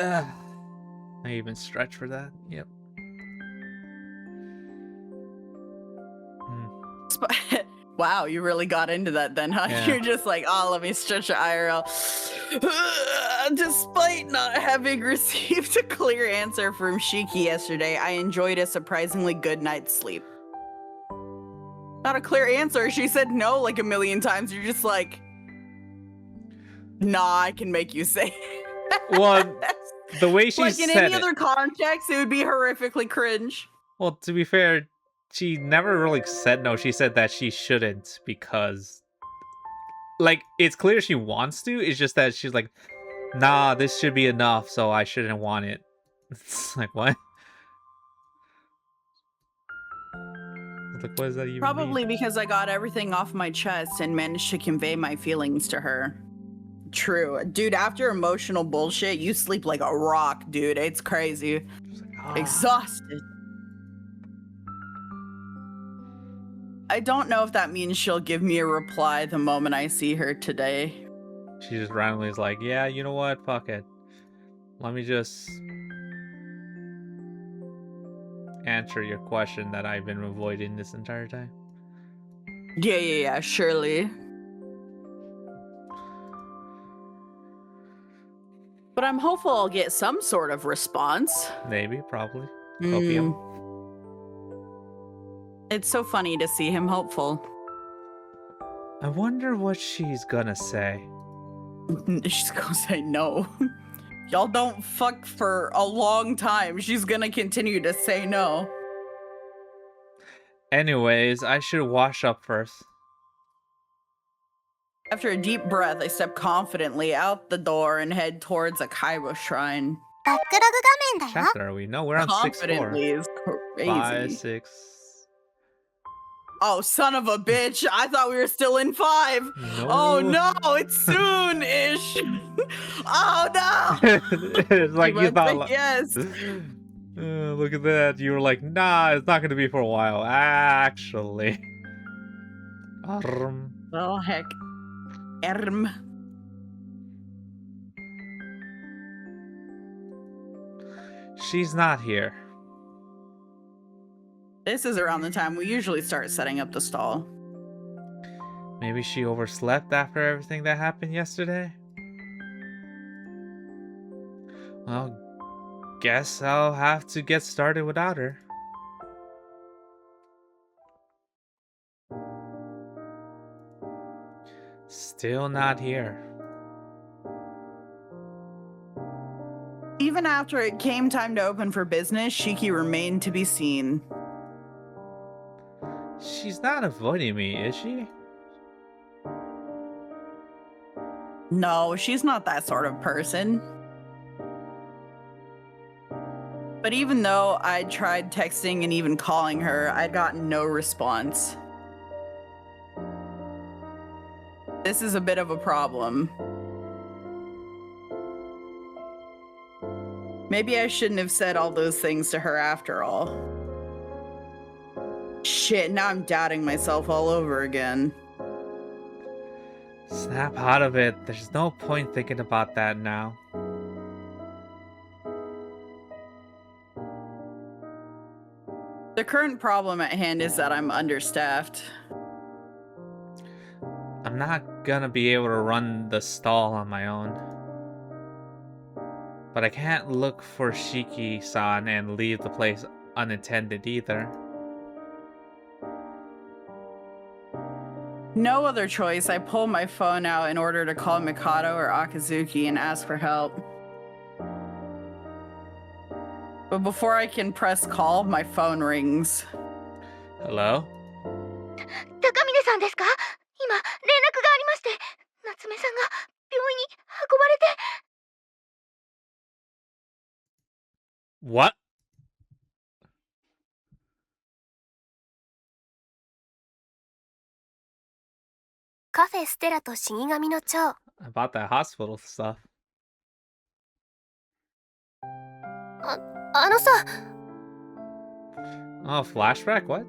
I even stretch for that. Yep. Wow, you really got into that then, huh? Yeah. You're just like, oh, let me stretch the IRL. Despite not having received a clear answer from Shiki yesterday, I enjoyed a surprisingly good night's sleep. Not a clear answer. She said no like a million times. You're just like, nah, I can make you say. Well, the way she like in said any other context, it would be horrifically cringe. Well, to be fair, she never really said no. She said that she shouldn't because, like, it's clear she wants to. It's just that she's like, nah, this should be enough, so I shouldn't want it. It's like, what? Like, what does that even Probably mean? because I got everything off my chest and managed to convey my feelings to her. True. Dude, after emotional bullshit, you sleep like a rock, dude. It's crazy. Like, Exhausted. I don't know if that means she'll give me a reply the moment I see her today. She just randomly is like, yeah, you know what? Fuck it. Let me just answer your question that I've been avoiding this entire time. Yeah, surely. But I'm hopeful I'll get some sort of response. Maybe, probably. Opium. It's so funny to see him hopeful. I wonder what she's gonna say. She's gonna say no. Y'all don't fuck for a long time. She's gonna continue to say no. Anyways, I should wash up first. After a deep breath, I step confidently out the door and head towards a Kaiba shrine. Chapter are we? No, we're on 6-4. Confidently is crazy. 5, 6. Oh, son of a bitch. I thought we were still in 5. No. Oh no, it's soon-ish. Oh no. It's like you thought. Like, yes. Look at that. You were like, nah, it's not going to be for a while. Actually. Oh, heck. She's not here. This is around the time we usually start setting up the stall. Maybe she overslept after everything that happened yesterday? Well, guess I'll have to get started without her. Still not here. Even after it came time to open for business, Shiki remained to be seen. She's not avoiding me, is she? No, she's not that sort of person. But even though I tried texting and even calling her, I'd gotten no response. This is a bit of a problem. Maybe I shouldn't have said all those things to her after all. Shit, now I'm doubting myself all over again. Snap out of it. There's no point thinking about that now. The current problem at hand is that I'm understaffed. I'm not gonna be able to run the stall on my own. But I can't look for Shiki-san and leave the place unattended either. No other choice, I pull my phone out in order to call Mikado or Akazuki and ask for help. But before I can press call, my phone rings. Hello? 高峰さんですか? 今連絡がありまして、夏目さんが病院に運ばれて。What? Café Stella と死神の蝶。 About that hospital stuff. あのさ。 Oh, flashback? What?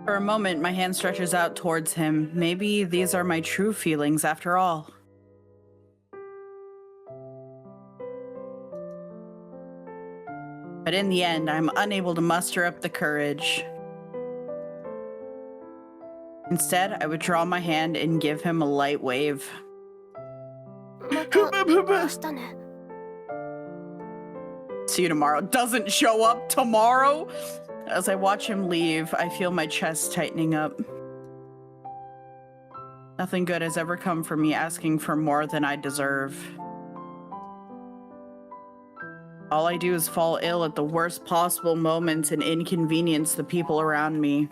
For a moment, my hand stretches out towards him. Maybe these are my true feelings after all. But in the end, I'm unable to muster up the courage. Instead, I withdraw my hand and give him a light wave. また明日ね。 See you tomorrow. Doesn't show up tomorrow? As I watch him leave, I feel my chest tightening up. Nothing good has ever come from me asking for more than I deserve. All I do is fall ill at the worst possible moments and inconvenience the people around me.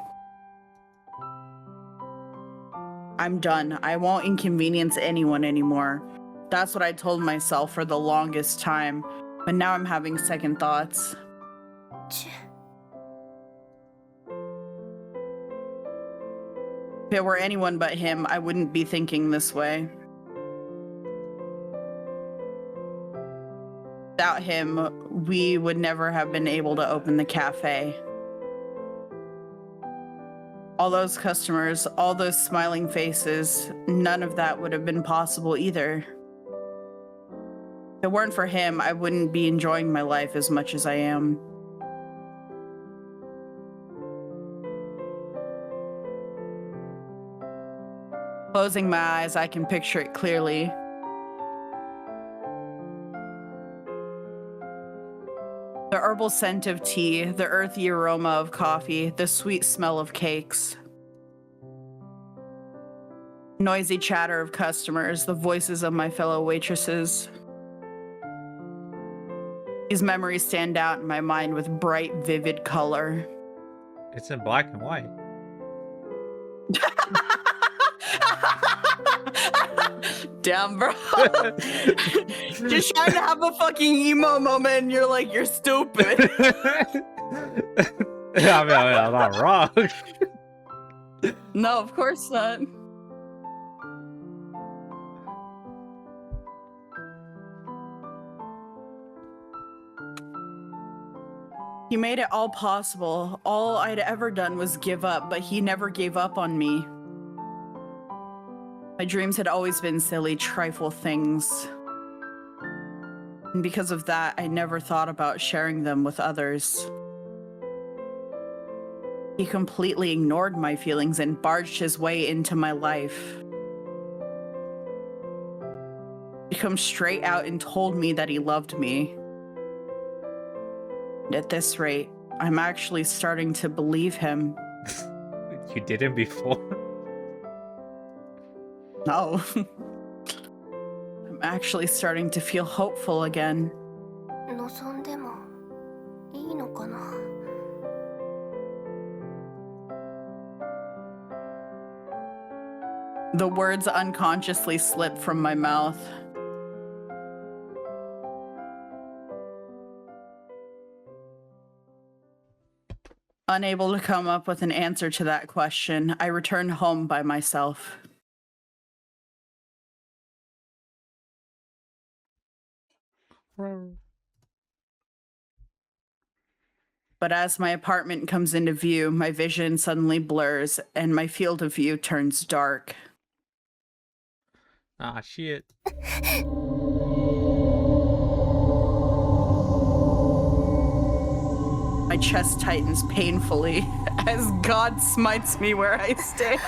I'm done. I won't inconvenience anyone anymore. That's what I told myself for the longest time, but now I'm having second thoughts. ち If it were anyone but him, I wouldn't be thinking this way. Without him, we would never have been able to open the cafe. All those customers, all those smiling faces, none of that would have been possible either. If it weren't for him, I wouldn't be enjoying my life as much as I am. Closing my eyes, I can picture it clearly. The herbal scent of tea, the earthy aroma of coffee, the sweet smell of cakes. Noisy chatter of customers, the voices of my fellow waitresses. These memories stand out in my mind with bright, vivid color. It's in black and white. Damn, bro. Just trying to have a fucking emo moment and you're like, you're stupid. I mean, I'm not wrong. No, of course not. He made it all possible. All I'd ever done was give up, but he never gave up on me. My dreams had always been silly, trifle things. And because of that, I never thought about sharing them with others. He completely ignored my feelings and barged his way into my life. He come straight out and told me that he loved me. And at this rate, I'm actually starting to believe him. You didn't before. No. I'm actually starting to feel hopeful again. 望んでもいいのかな。 The words unconsciously slip from my mouth. Unable to come up with an answer to that question, I returned home by myself. But as my apartment comes into view, my vision suddenly blurs and my field of view turns dark. Ah, shit. My chest tightens painfully as God smites me where I stand.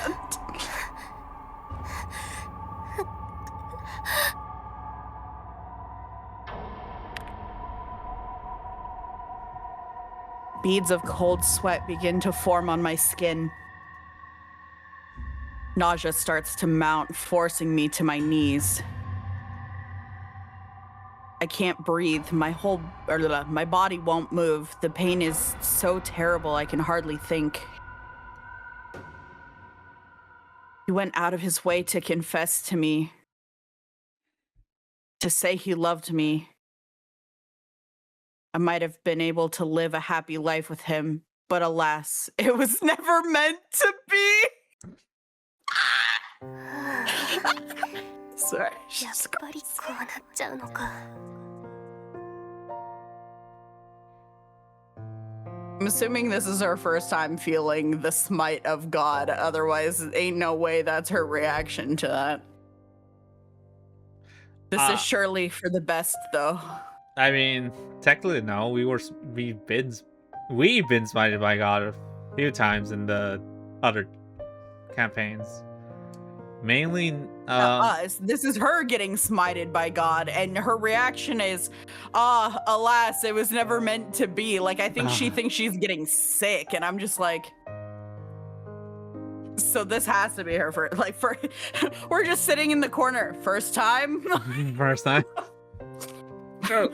Beads of cold sweat begin to form on my skin. Nausea starts to mount, forcing me to my knees. I can't breathe. My body won't move. The pain is so terrible I can hardly think. He went out of his way to confess to me, to say he loved me. I might have been able to live a happy life with him, but alas, it was never meant to be. Sorry. やっぱりこうなっちゃうのか。I'm assuming this is her first time feeling the smite of God. Otherwise, ain't no way that's her reaction to that. This is surely for the best, though. I mean, technically no. We've been smited by God a few times in the other campaigns. Mainly, us. This is her getting smited by God, and her reaction is, "Ah, alas, it was never meant to be." Like, I think she thinks she's getting sick, and I'm just like, so this has to be her first. Like, we're just sitting in the corner. First time. First time. So,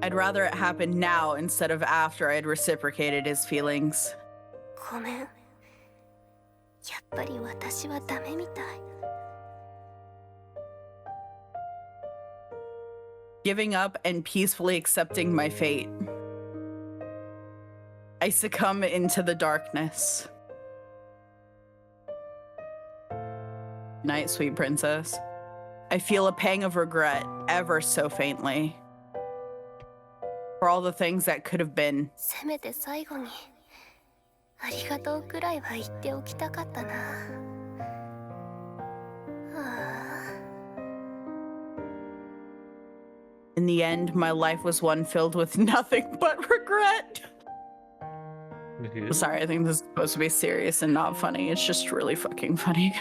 I'd rather it happen now instead of after I'd reciprocated his feelings. ごめん。やっぱり私はダメみたい。Giving up and peacefully accepting my fate. I succumb into the darkness. Night, sweet princess. I feel a pang of regret, ever so faintly, for all the things that could have been. せめて最後にありがとうくらいは言っておきたかったな。In the end, my life was one filled with nothing but regret. Sorry, I think this is supposed to be serious and not funny. It's just really fucking funny.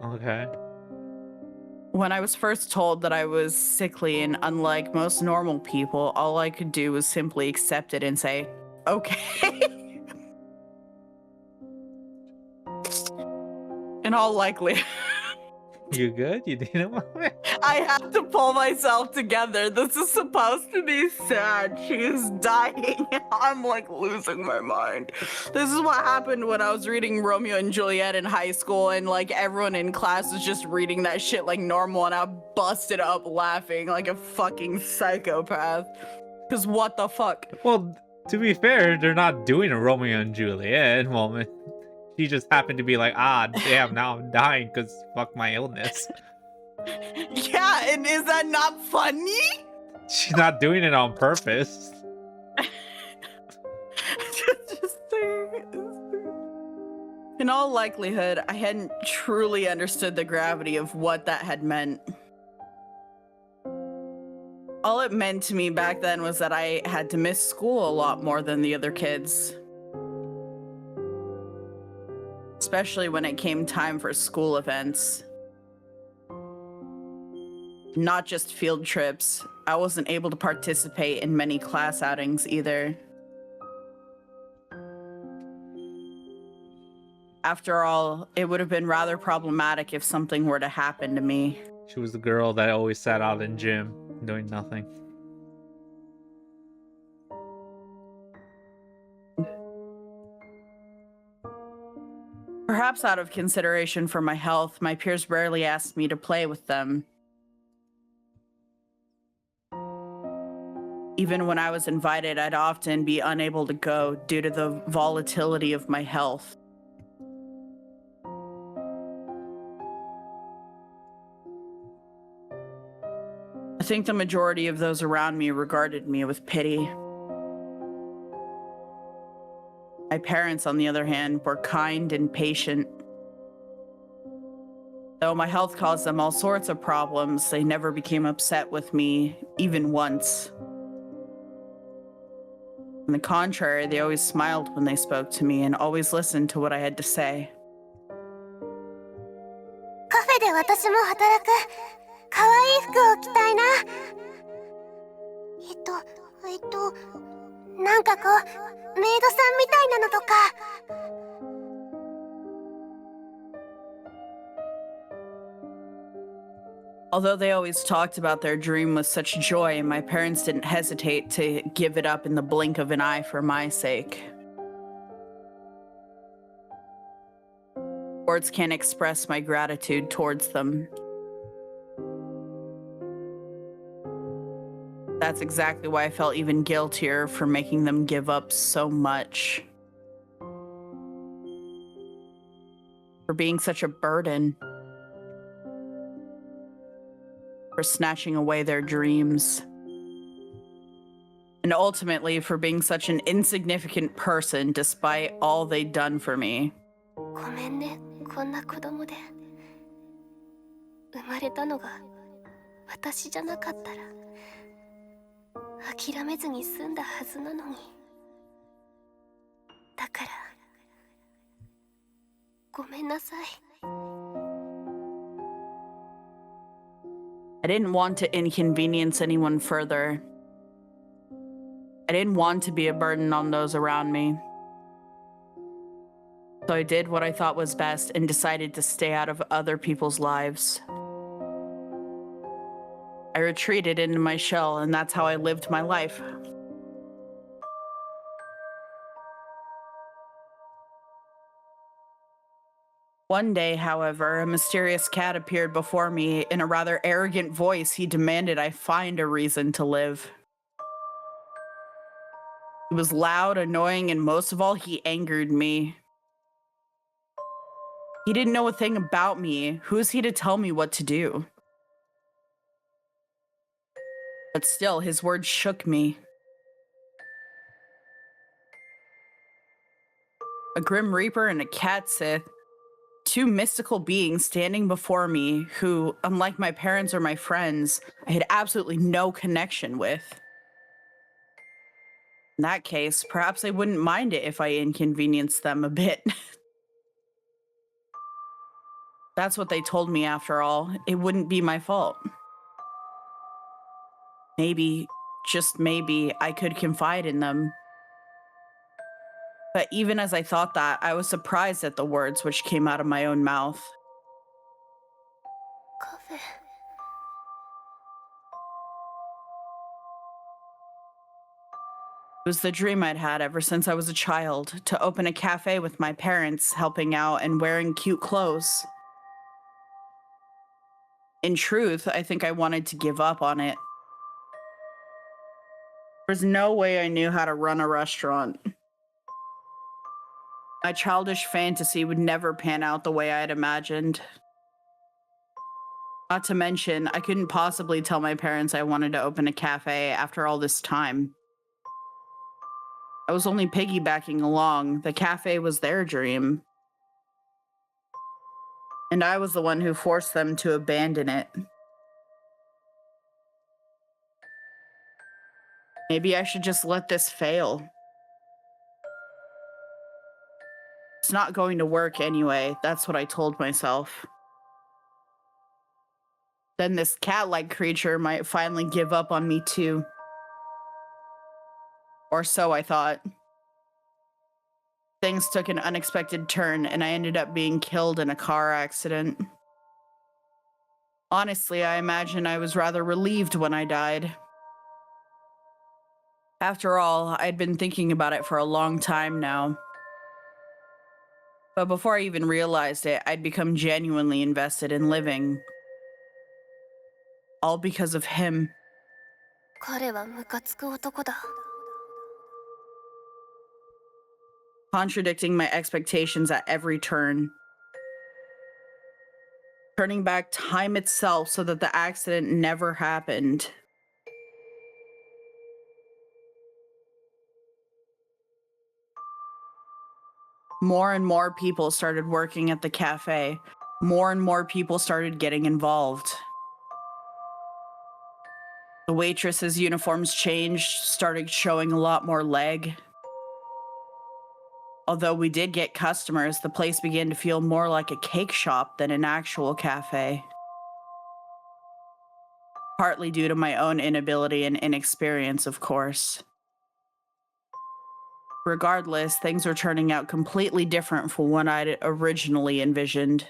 Okay. When I was first told that I was sickly and unlike most normal people, all I could do was simply accept it and say, okay. In all likelihood. You good? You need a moment? I have to pull myself together. This is supposed to be sad. She's dying. I'm like losing my mind. This is what happened when I was reading Romeo and Juliet in high school, and like everyone in class was just reading that shit like normal, and I busted up laughing like a fucking psychopath. Cause what the fuck? Well, to be fair, they're not doing a Romeo and Juliet moment. She just happened to be like, damn, now I'm dying because fuck my illness. Yeah, and is that not funny? She's not doing it on purpose. In all likelihood, I hadn't truly understood the gravity of what that had meant. All it meant to me back then was that I had to miss school a lot more than the other kids. Especially when it came time for school events. Not just field trips. I wasn't able to participate in many class outings either. After all, it would have been rather problematic if something were to happen to me. She was the girl that always sat out in gym doing nothing. Perhaps out of consideration for my health, my peers rarely asked me to play with them. Even when I was invited, I'd often be unable to go due to the volatility of my health. I think the majority of those around me regarded me with pity. My parents, on the other hand, were kind and patient. Though my health caused them all sorts of problems, they never became upset with me, even once. On the contrary, they always smiled when they spoke to me and always listened to what I had to say. カフェで私も働く。可愛い服を着たいな。なんかこう、メイドさんみたいなのとか。Although they always talked about their dream with such joy, my parents didn't hesitate to give it up in the blink of an eye for my sake. Words can't express my gratitude towards them. That's exactly why I felt even guiltier for making them give up so much. For being such a burden. for snatching away their dreams, and ultimately for being such an insignificant person despite all they'd done for me. ごめんね、こんな子供で。生まれたのが私じゃなかったら諦めずに済んだはずなのに。だからごめんなさい。I didn't want to inconvenience anyone further. I didn't want to be a burden on those around me. So I did what I thought was best and decided to stay out of other people's lives. I retreated into my shell, and that's how I lived my life. One day, however, a mysterious cat appeared before me. In a rather arrogant voice, he demanded I find a reason to live. It was loud, annoying, and most of all, he angered me. He didn't know a thing about me. Who is he to tell me what to do? But still, his words shook me. A Grim Reaper and a Cat Sith, two mystical beings standing before me who, unlike my parents or my friends, I had absolutely no connection with. In that case, perhaps I wouldn't mind it if I inconvenienced them a bit. That's what they told me after all. It wouldn't be my fault. Maybe, just maybe, I could confide in them. But even as I thought that, I was surprised at the words which came out of my own mouth. カフェ。It was the dream I'd had ever since I was a child, to open a cafe with my parents, helping out and wearing cute clothes. In truth, I think I wanted to give up on it. There's no way I knew how to run a restaurant. My childish fantasy would never pan out the way I had imagined. Not to mention, I couldn't possibly tell my parents I wanted to open a cafe after all this time. I was only piggybacking along. The cafe was their dream. And I was the one who forced them to abandon it. Maybe I should just let this fail. It's not going to work anyway. That's what I told myself. Then this cat-like creature might finally give up on me too. Or so I thought. Things took an unexpected turn, and I ended up being killed in a car accident. Honestly, I imagine I was rather relieved when I died. After all, I'd been thinking about it for a long time now. But before I even realized it, I'd become genuinely invested in living. All because of him. 彼はムカつく男だ。Contradicting my expectations at every turn. Turning back time itself so that the accident never happened. More and more people started working at the cafe. More and more people started getting involved. The waitresses' uniforms changed, started showing a lot more leg. Although we did get customers, the place began to feel more like a cake shop than an actual cafe. Partly due to my own inability and inexperience, of course. Regardless, things were turning out completely different from what I'd originally envisioned.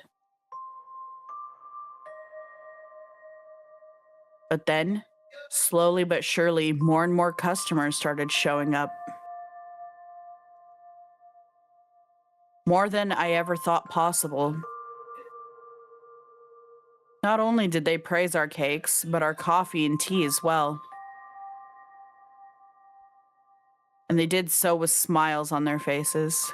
But then, slowly but surely, more and more customers started showing up. More than I ever thought possible. Not only did they praise our cakes, but our coffee and tea as well. And they did so with smiles on their faces.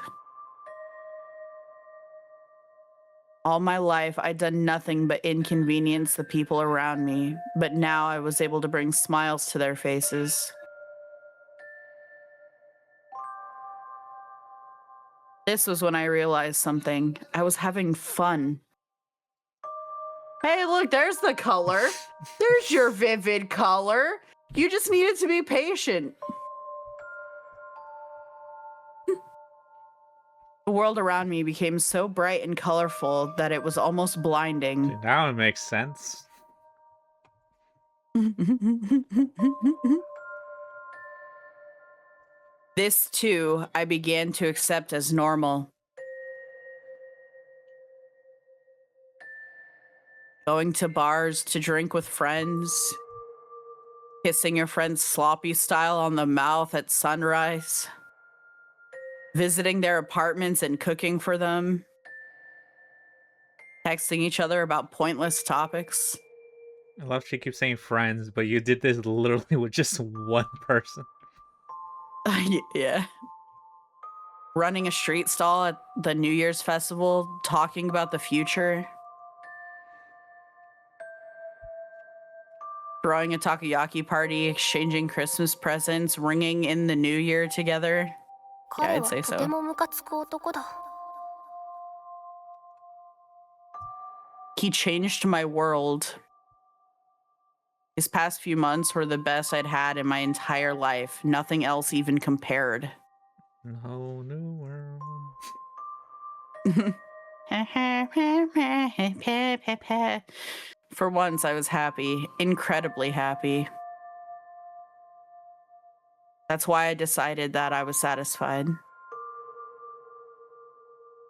All my life, I'd done nothing but inconvenience the people around me, but now I was able to bring smiles to their faces. This was when I realized something. I was having fun. Hey, look, there's the color. There's your vivid color. You just needed to be patient. The world around me became so bright and colorful that it was almost blinding. Dude, now it makes sense. This, too, I began to accept as normal. Going to bars to drink with friends, kissing your friend's sloppy style on the mouth at sunrise, visiting their apartments and cooking for them, texting each other about pointless topics. I love she keeps saying friends, but you did this literally with just one person. Yeah. Running a street stall at the New Year's festival, talking about the future. Throwing a takoyaki party, exchanging Christmas presents, ringing in the new year together. Yeah, 彼 I'd は say とて so. もムカつく男だ。 He changed my world. These past few months were the best I'd had in my entire life. Nothing else even compared. No new world. For once, I was happy, incredibly happy. That's why I decided that I was satisfied.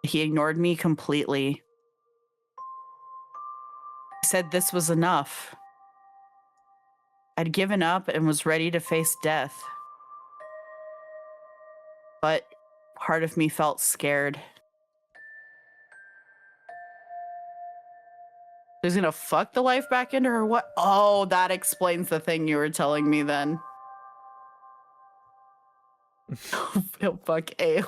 He ignored me completely. He said this was enough. I'd given up and was ready to face death. But part of me felt scared. He's gonna fuck the life back into her? What? Oh, that explains the thing you were telling me then. He'll fuck A.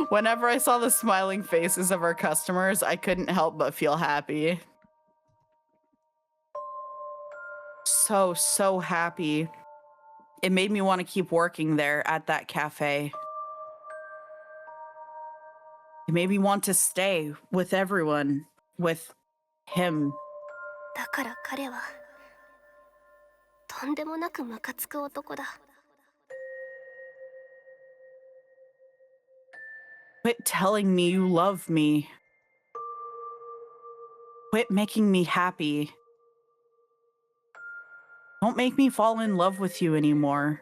Whenever I saw the smiling faces of our customers, I couldn't help but feel happy. So happy. It made me want to keep working there at that cafe. It made me want to stay with everyone, with him. だから彼はとんでもなくムカつく男だ。 Quit telling me you love me. Quit making me happy. Don't make me fall in love with you anymore.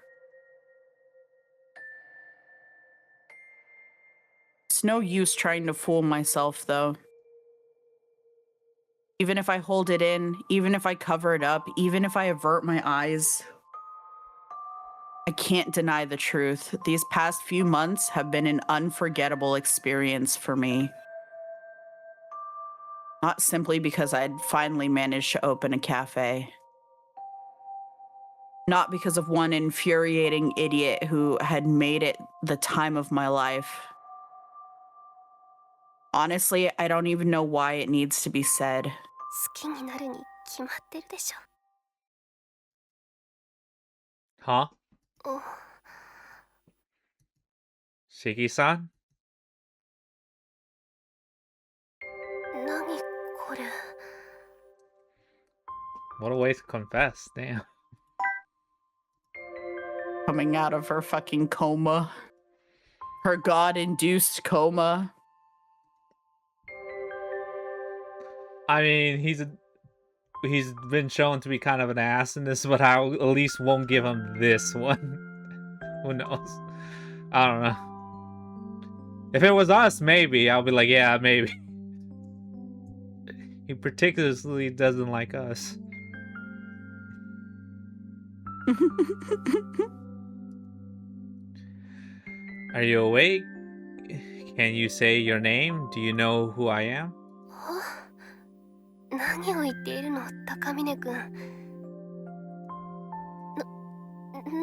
It's no use trying to fool myself, though. Even if I hold it in, even if I cover it up, even if I avert my eyes, I can't deny the truth. These past few months have been an unforgettable experience for me. Not simply because I'd finally managed to open a cafe. Not because of one infuriating idiot who had made it the time of my life. Honestly, I don't even know why it needs to be said. 好きになるに決まってるでしょ。 Huh? お Shiki-san? 何これ。 What a way to confess, damn. Coming out of her fucking coma. Her god-induced coma. I mean, he's been shown to be kind of an ass in this, but I at least won't give him this one. Who knows? I don't know. If it was us, maybe I'll be like, yeah, maybe. He particularly doesn't like us. Are you awake? Can you say your name? Do you know who I am? 何を言っているの、高峰君。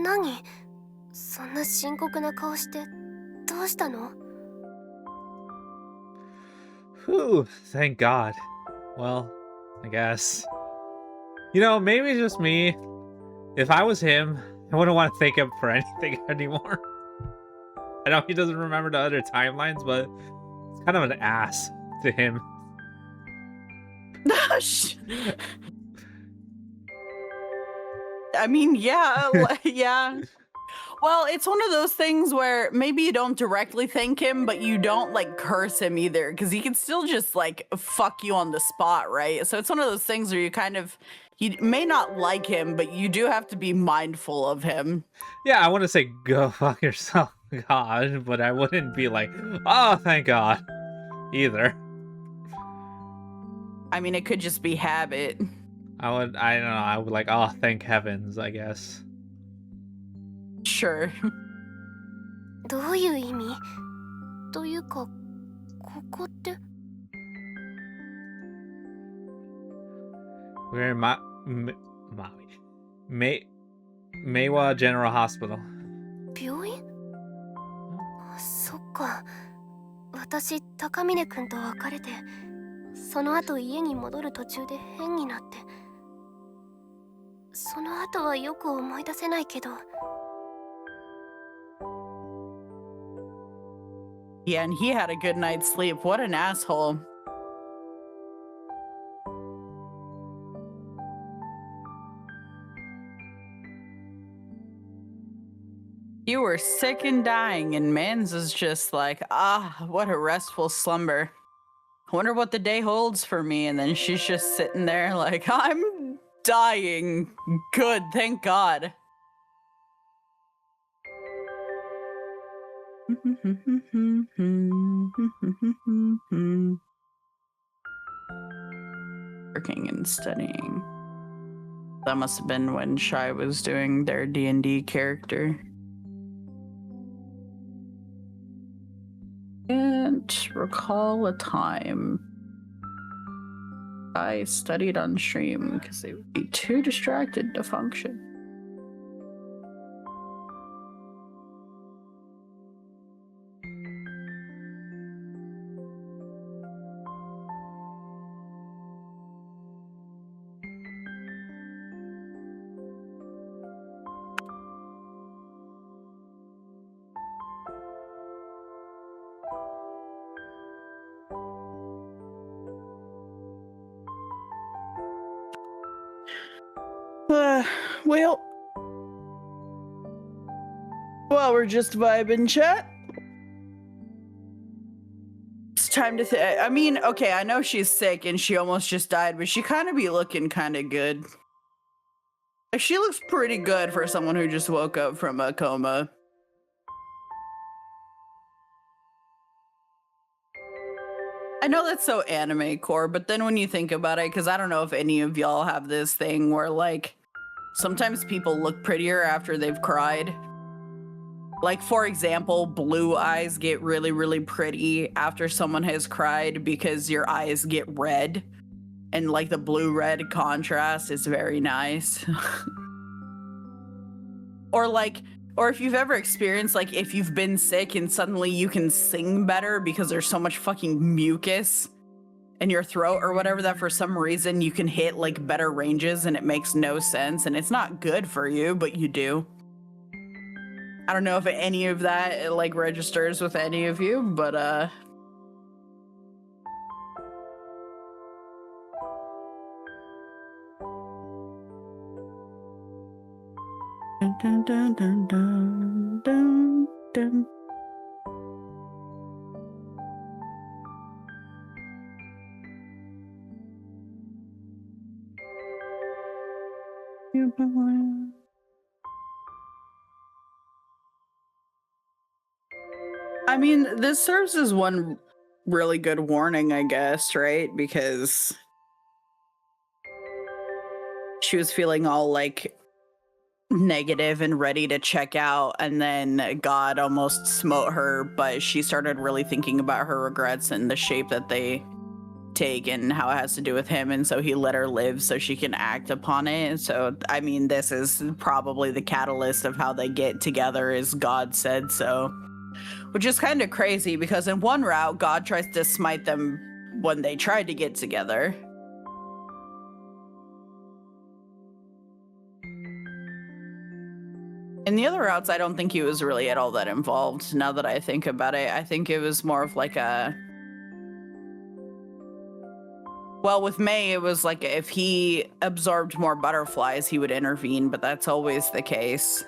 何そんな深刻な顔してどうしたの？ Whew, thank God. Well, I guess. You know, maybe it's just me. If I was him, I wouldn't want to thank him for anything anymore. I know he doesn't remember the other timelines, but it's kind of an ass to him. I mean, yeah, yeah. Well, it's one of those things where maybe you don't directly thank him, but you don't like curse him either, because he can still just like fuck you on the spot, right? So it's one of those things where you may not like him, but you do have to be mindful of him. Yeah, I want to say go fuck yourself, God, but I wouldn't be like, oh, thank God, either. I mean, it could just be habit. I don't know, I would like, oh, thank heavens, I guess. Sure. どういう意味というか、ここって。We're in Meiwa General Hospital. 病院？そっか。私、高峰君と別れて、その後家に戻る途中で変になって。その後はよく思い出せないけど。Yeah, and he had a good night's sleep. What an asshole. You were sick and dying, and Mans is just like, what a restful slumber. I wonder what the day holds for me. And then she's just sitting there like, I'm dying. Good, thank God. Working and studying. That must have been when Shai was doing their D&D character. Can't recall a time I studied on stream because they would be too distracted to function. Well, we're just vibing, chat. It's time to I mean, okay, I know she's sick and she almost just died, but she kind of be looking kind of good. Like, she looks pretty good for someone who just woke up from a coma. I know that's so anime core, but then when you think about it, because I don't know if any of y'all have this thing where, like, sometimes people look prettier after they've cried. Like, for example, blue eyes get really, really pretty after someone has cried because your eyes get red. And, like, the blue-red contrast is very nice. Or if you've ever experienced, like, if you've been sick and suddenly you can sing better because there's so much fucking mucus in your throat or whatever that for some reason you can hit, like, better ranges and it makes no sense and it's not good for you, but you do. I don't know if any of that, like, registers with any of you, but, Dun, dun, dun, dun, dun, dun. I mean, this serves as one really good warning, I guess, right? Because she was feeling all, like, negative and ready to check out, and then God almost smote her, but she started really thinking about her regrets and the shape that they take and how it has to do with him, and so he let her live so she can act upon it. So, I mean, this is probably the catalyst of how they get together, is God said so. Which is kind of crazy, because in one route, God tries to smite them when they tried to get together. In the other routes, I don't think he was really at all that involved. Now that I think about it, I think it was more of like a... Well, with May, it was like if he absorbed more butterflies, he would intervene, but that's always the case.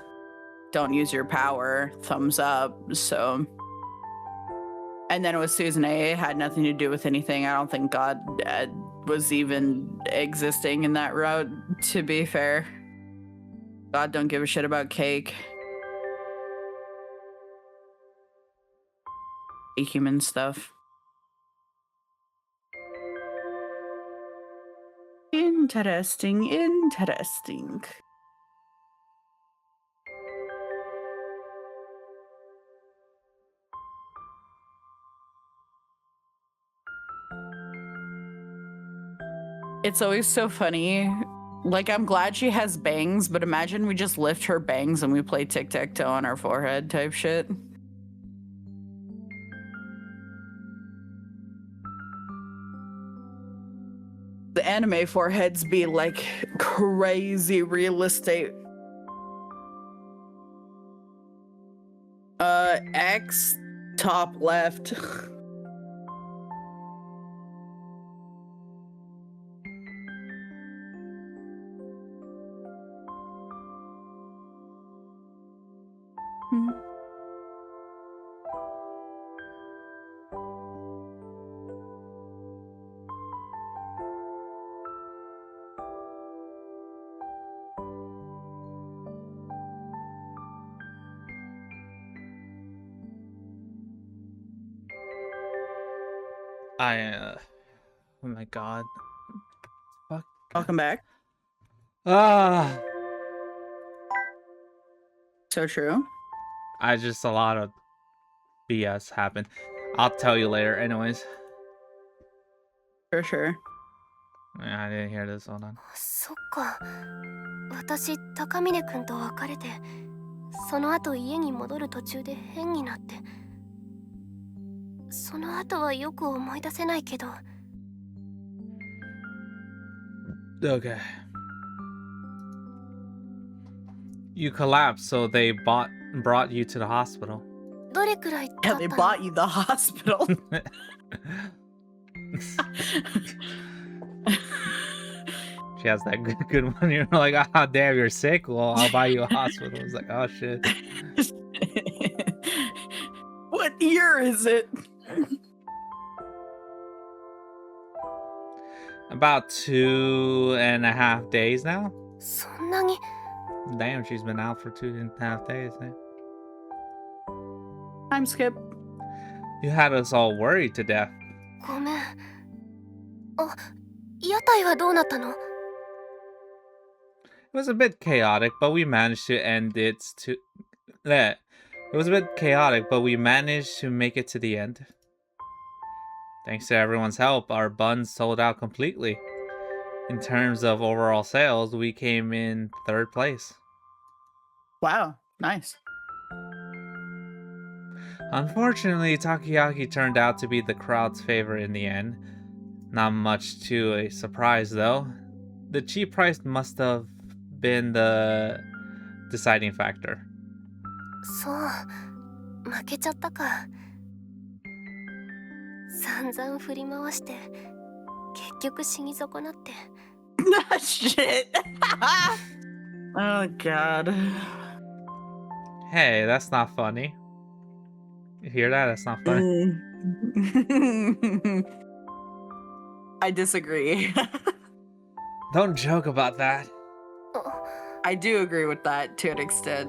Don't use your power, thumbs up, so... And then with Susan A, it had nothing to do with anything. I don't think God was even existing in that route, to be fair. God don't give a shit about cake. Human stuff. Interesting, interesting. It's always so funny. Like, I'm glad she has bangs, but imagine we just lift her bangs and we play tic-tac-toe on her forehead type shit. The anime foreheads be like crazy real estate. X top left. Oh my god. Fuck. Welcome back. Ah. So true. A lot of BS happened. I'll tell you later, anyways. For sure. I didn't hear this. Hold on. そっか。私、高峰くんと別れて、その後家に戻る途中で変になって。その後はよく思い出せないけど。Okay. You collapsed, so they brought you to the hospital. どれくらい経った Yeah, の they bought you the hospital. She has that good one. You're like, ah, damn, you're sick. Well, I'll buy you a hospital. It's like, oh shit. What year is it? About 2.5 days now. そんなに Damn, she's been out for 2.5 days. Eh? Time skip. You had us all worried to death. ごめん。あ、屋台はどうなったの It was a bit chaotic, but we managed to end it to... It was a bit chaotic, but we managed to make it to the end. Thanks to everyone's help, our buns sold out completely. In terms of overall sales, we came in 3rd place. Wow, nice. Unfortunately, Takoyaki turned out to be the crowd's favorite in the end. Not much to a surprise, though. The cheap price must have been the deciding factor. そう、負けちゃったか。散々振り回して、結局死に損なって。Shit. Oh god. Hey, that's not funny. You hear that? That's not funny. I disagree. Don't joke about that. I do agree with that to an extent.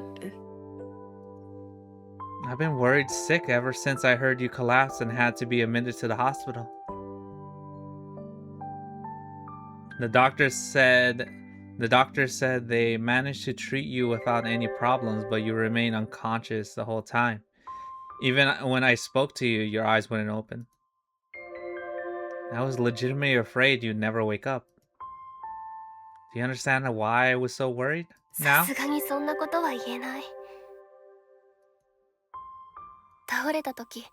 I've been worried sick ever since I heard you collapsed and had to be admitted to the hospital. The doctor said they managed to treat you without any problems, but you remain unconscious the whole time. Even when I spoke to you, your eyes wouldn't open. I was legitimately afraid you'd never wake up. Do you understand why I was so worried さ now? すがにそんなことは言えない。倒れた時、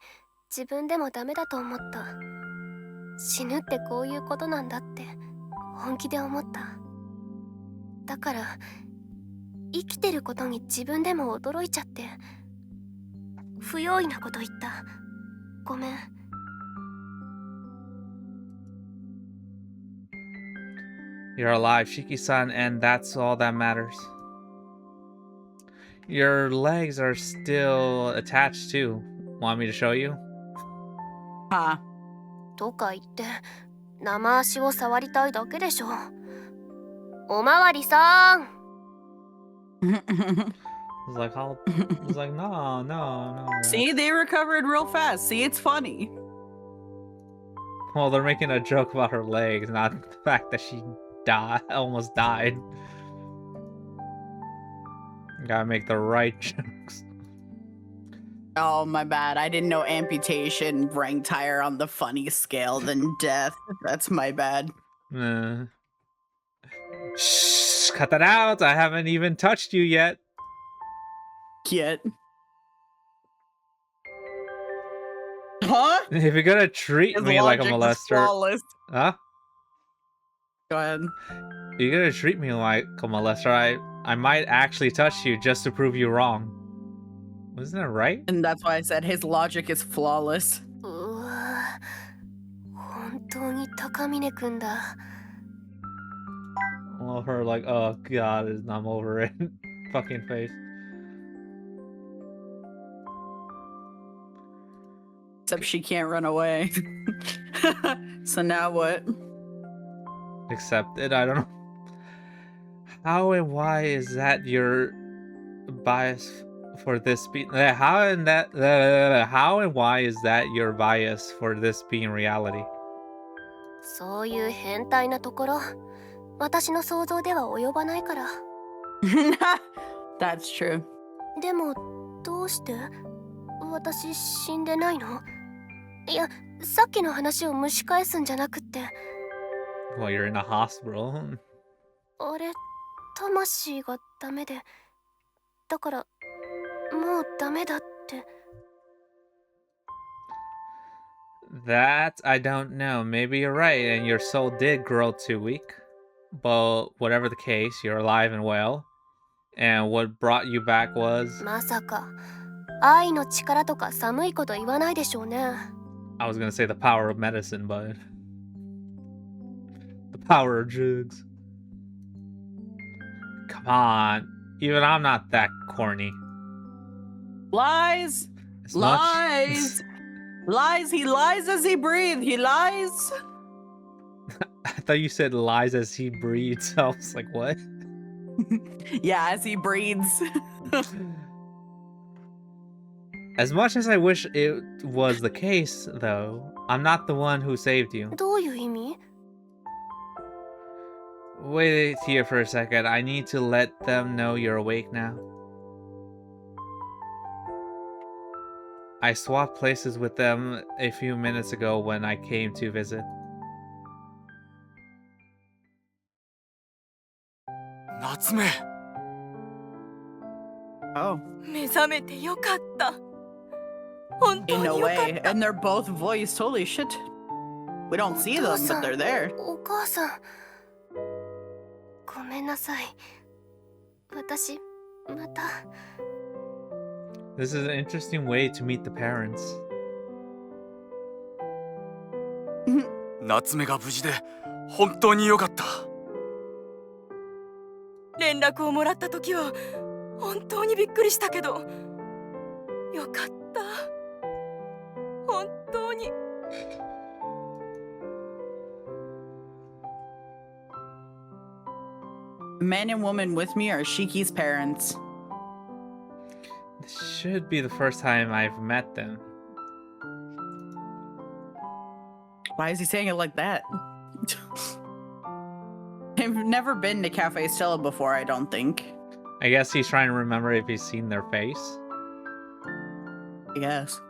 自分でもダメだと思った。死ぬってこういうことなんだって本気で思った。だから生きてることに自分でも驚いちゃって不用意なこと言った。ごめん。You're alive, Shiki-san, and that's all that matters. Your legs are still attached too. Want me to show you? はとか言って生足を触りたいだけでしょ。おまわりさん。I was like, no. See, they recovered real fast. See, it's funny. Well, they're making a joke about her legs, not the fact that she almost died. Gotta make the right jokes. Oh, my bad. I didn't know amputation ranked higher on the funny scale than death. That's my bad. Shh, cut that out. I haven't even touched you yet. Yet. Huh? If you're gonna treat His me like a logic was molester, flawless. huh? Go ahead. If you're gonna treat me like a molester, I might actually touch you just to prove you wrong. Wasn't that right? And that's why I said his logic is flawless. うわ、本当に高峰くんだ。All her like, oh god, I'm over it. Fucking face. Except she can't run away. So now what? Accept it. I don't know. How and why is that your bias for this being? How and why is that your bias for this being reality? そういう変態なところ、私の想像では及ばないから。That's true. でもどうして？私死んでないの？いや、さっきの話を蒸し返すんじゃなくって。Well, you're in a hospital. あれ、魂がダメで、だからもうダメだって。That I don't know. Maybe you're right, and your soul did grow too weak. But whatever the case, you're alive and well. And what brought you back was... まさか愛の力とか寒いこと言わないでしょうね。I was gonna say the power of medicine, but... the power of drugs. Come on. Even I'm not that corny. Lies! As Lies! Lies! He lies as he breathes! He lies! I thought you said lies as he breathes. I was like, what? Yeah, as he breathes. As much as I wish it was the case, though, I'm not the one who saved you. どういう意味？ Wait here for a second. I need to let them know you're awake now. I swapped places with them a few minutes ago when I came to visit. 夏目 Oh. 目覚めてよかった。本当 In に no よかっ way. た。 And they're both voiced. Holy shit. We don't see them, but they're there. お母さん、ごめんなさい。私また。This is an interesting way to meet the parents. 夏目が無事で本当によかった。連絡をもらった時は本当にびっくりしたけど、よかった。本当に。The man and woman with me are Shiki's parents. This should be the first time I've met them. Why is he saying it like that? I've never been to Café Stella before, I don't think. I guess he's trying to remember if he's seen their face. I guess.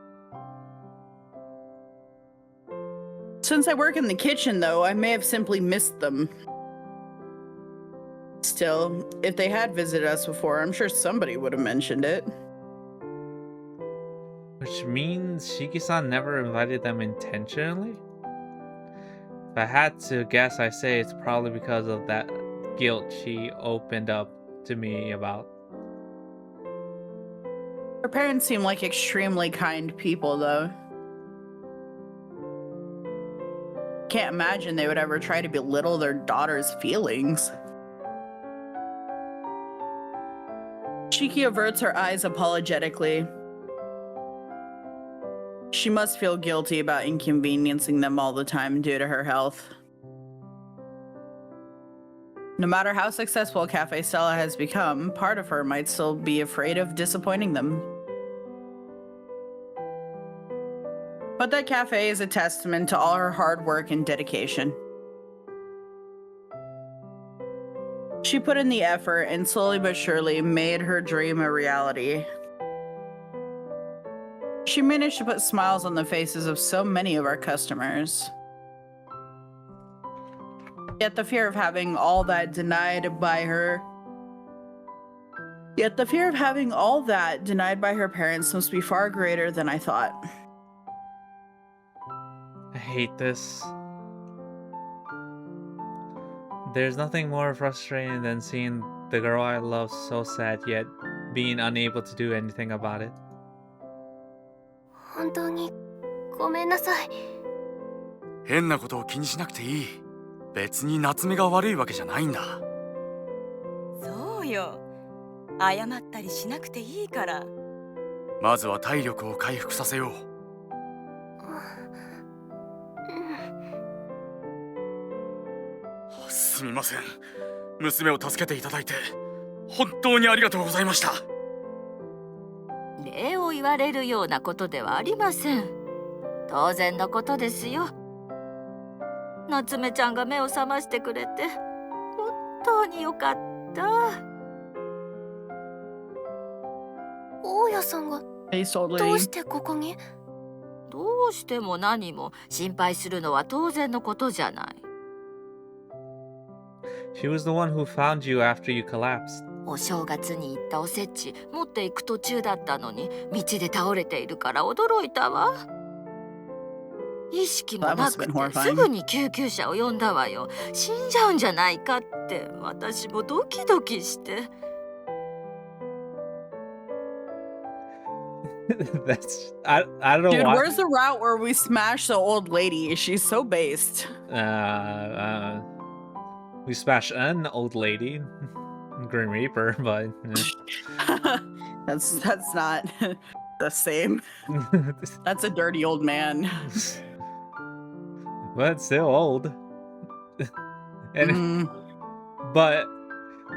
Since I work in the kitchen, though, I may have simply missed them. Still, if they had visited us before, I'm sure somebody would have mentioned it. Which means Shiki-san never invited them intentionally? If I had to guess, I say it's probably because of that guilt she opened up to me about. Her parents seem like extremely kind people, though. Can't imagine they would ever try to belittle their daughter's feelings. Shiki averts her eyes apologetically. She must feel guilty about inconveniencing them all the time due to her health. No matter how successful Café Stella has become, part of her might still be afraid of disappointing them. But that cafe is a testament to all her hard work and dedication. She put in the effort and slowly but surely made her dream a reality. She managed to put smiles on the faces of so many of our customers. Yet the fear of having all that denied by her parents must be far greater than I thought. I hate this. There's nothing more frustrating than seeing the girl I love so sad yet being unable to do anything about it. 本当にごめんなさい。変なことを気にしなくていい。別に夏目が悪いわけじゃないんだ。そうよ。謝ったりしなくていいから。まずは体力を回復させよう。すみません。娘を助けていただいて本当にありがとうございました。礼を言われるようなことではありません。当然のことですよ。夏目ちゃんが目を覚ましてくれて本当によかった。大家さんがどうしてここに？どうしても何も心配するのは当然のことじゃない。She was the one who found you after you collapsed. お正月に行ったおせち持っていく途中だったのに道で倒れているから驚いたわ。意識もなくてすぐに救急車を呼んだわよ。死んじゃうんじゃないかって私もドキドキして。I don't know. Dude, why. where's the route where we smash the old lady? She's so based. We smashed an old lady, Grim Reaper, but That's not the same. That's a dirty old man. but still old. And but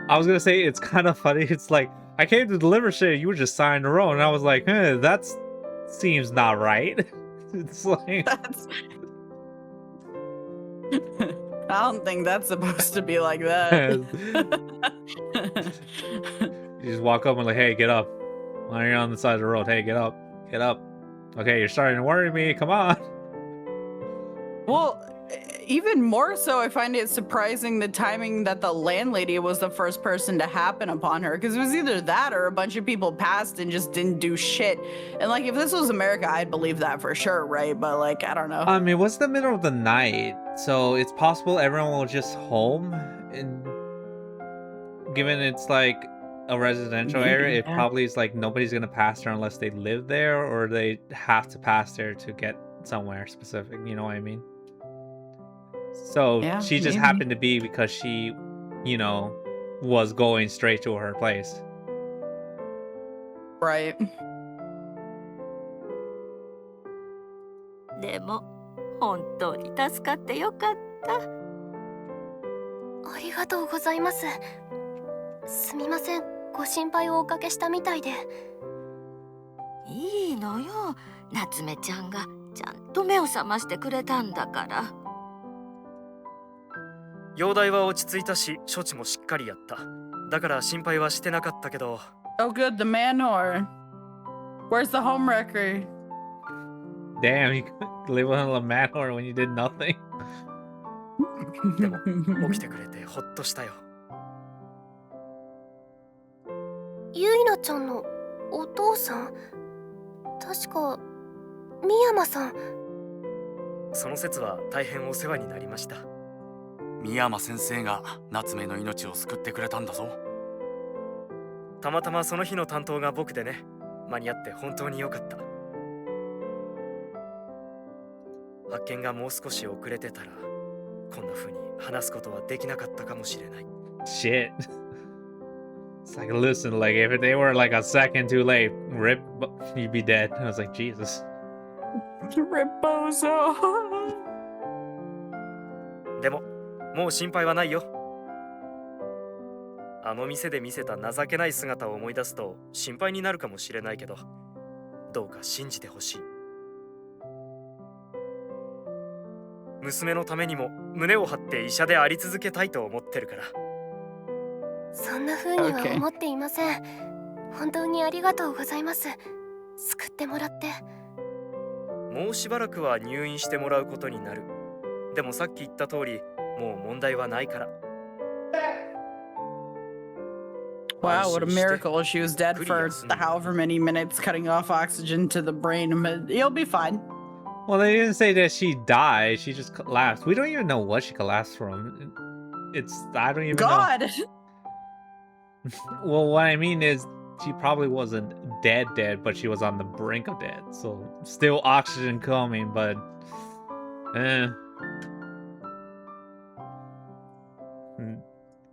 I was gonna say it's kind of funny. It's like I came to deliver shit. You were just signing the road, and I was like, that seems not right. It's like I don't think that's supposed to be like that. You just walk up and like, hey, get up. Why are you on the side of the road? Hey, get up. Get up. Okay, you're starting to worry me. Come on. Well, even more so, I find it surprising the timing that the landlady was the first person to happen upon her, because it was either that or a bunch of people passed and just didn't do shit. And like, if this was America, I'd believe that for sure, right? But like, I don't know. I mean, what's the middle of the night? So it's possible everyone will just home, and given it's like a residential area, it probably is like nobody's gonna pass there unless they live there or they have to pass there to get somewhere specific. You know what I mean? So she just happened to be because she, you know, was going straight to her place. Right. でも本当に助かってよかった。ありがとうございます。すみません、ご心配をおかけしたみたいで。いいのよ。夏目ちゃんがちゃんと目を覚ましてくれたんだから。容体は落ち着いたし、処置もしっかりやった。だから心配はしてなかったけど。Oh, good, the manor. Where's the home record? Damn, you live on a manor when you did nothing. でも起きてくれてほっとしたよ。ゆいなちゃんのお父さん、確か深山さん。その説は大変お世話になりました。三山先生が夏目の命を救ってくれたんだぞ。たまたまその日の担当が僕でね、間に合って本当に良かった。発見がもう少し遅れてたら、こんな風に話すことはできなかったかもしれない。Shit. It's like, listen, like if they were like a second too late, rip, you'd be dead. I was like, Jesus. Ripbozo. でも、もう心配はないよ。あの店で見せた情けない姿を思い出すと心配になるかもしれないけど、どうか信じてほしい。娘のためにも胸を張って医者であり続けたいと思ってるから。そんな風には思っていません。本当にありがとうございます。救ってもらって。もうしばらくは入院してもらうことになる。でもさっき言った通り、もう問題はないから。Wow, what a miracle. She was dead for however many minutes, cutting off oxygen to the brain. But you'll be fine. Well, they didn't say that she died. She just collapsed. We don't even know what she collapsed from. I don't even God. know. Well, what I mean is she probably wasn't dead, but she was on the brink of death. So still oxygen coming, but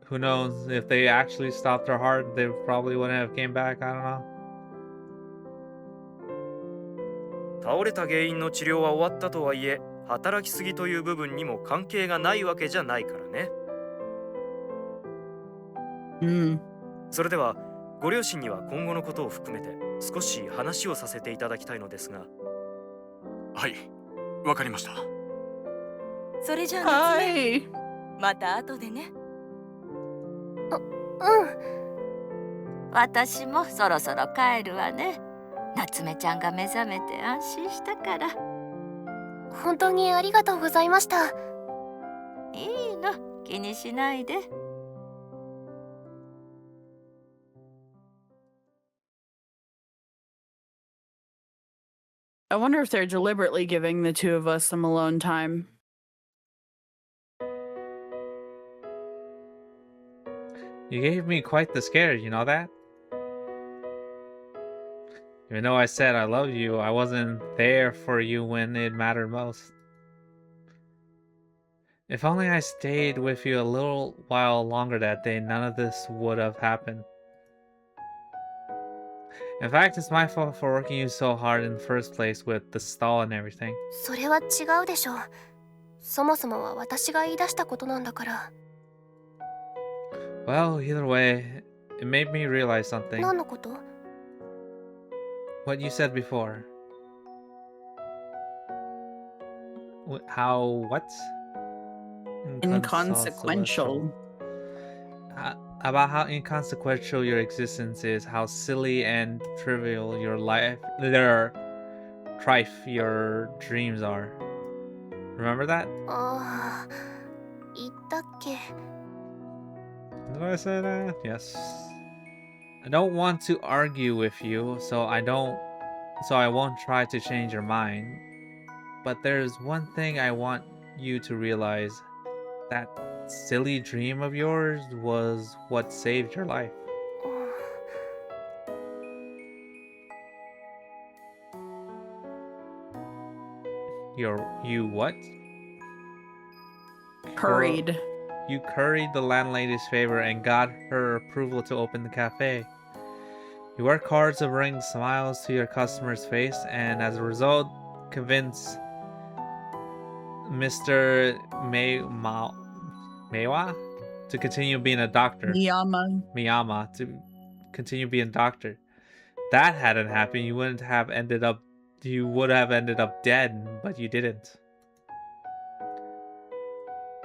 who knows? If they actually stopped her heart, they probably wouldn't have came back. I don't know. 倒れた原因の治療は終わったとはいえ、働きすぎという部分にも関係がないわけじゃないからね。それではご両親には今後のことを含めて少し話をさせていただきたいのですが。はい、わかりました。それじゃあ夏目、また後でね。私もそろそろ帰るわね。夏目ちゃんが目覚めて安心したから。本当にありがとうございました。いいの、気にしないで。I wonder if they're deliberately giving the two of us some alone time. You gave me quite the scare, you know that? Even though I said I love you, I wasn't there for you when it mattered most. If only I stayed with you a little while longer that day, none of this would have happened. In fact, it's my fault for working you so hard in the first place with the stall and everything. それは違うでしょう。そもそもは私が言い出したことなんだから。Well, either way, it made me realize something. 何のこと？ What you said before. How what? Inconsequential. About how inconsequential your existence is, how silly and trivial your life, trife your dreams are. Remember that? ああ、言ったっけ？ Did I say that? Yes. I don't want to argue with you, so I won't try to change your mind. But there's one thing I want you to realize. That silly dream of yours was what saved your life. You what? Curried. You curried the landlady's favor and got her approval to open the cafe. You work hard to bring smiles to your customer's face, and as a result, convince Mr. Meiwa to continue being a doctor. Miyama to continue being a doctor. That hadn't happened, you would have ended up dead, but you didn't.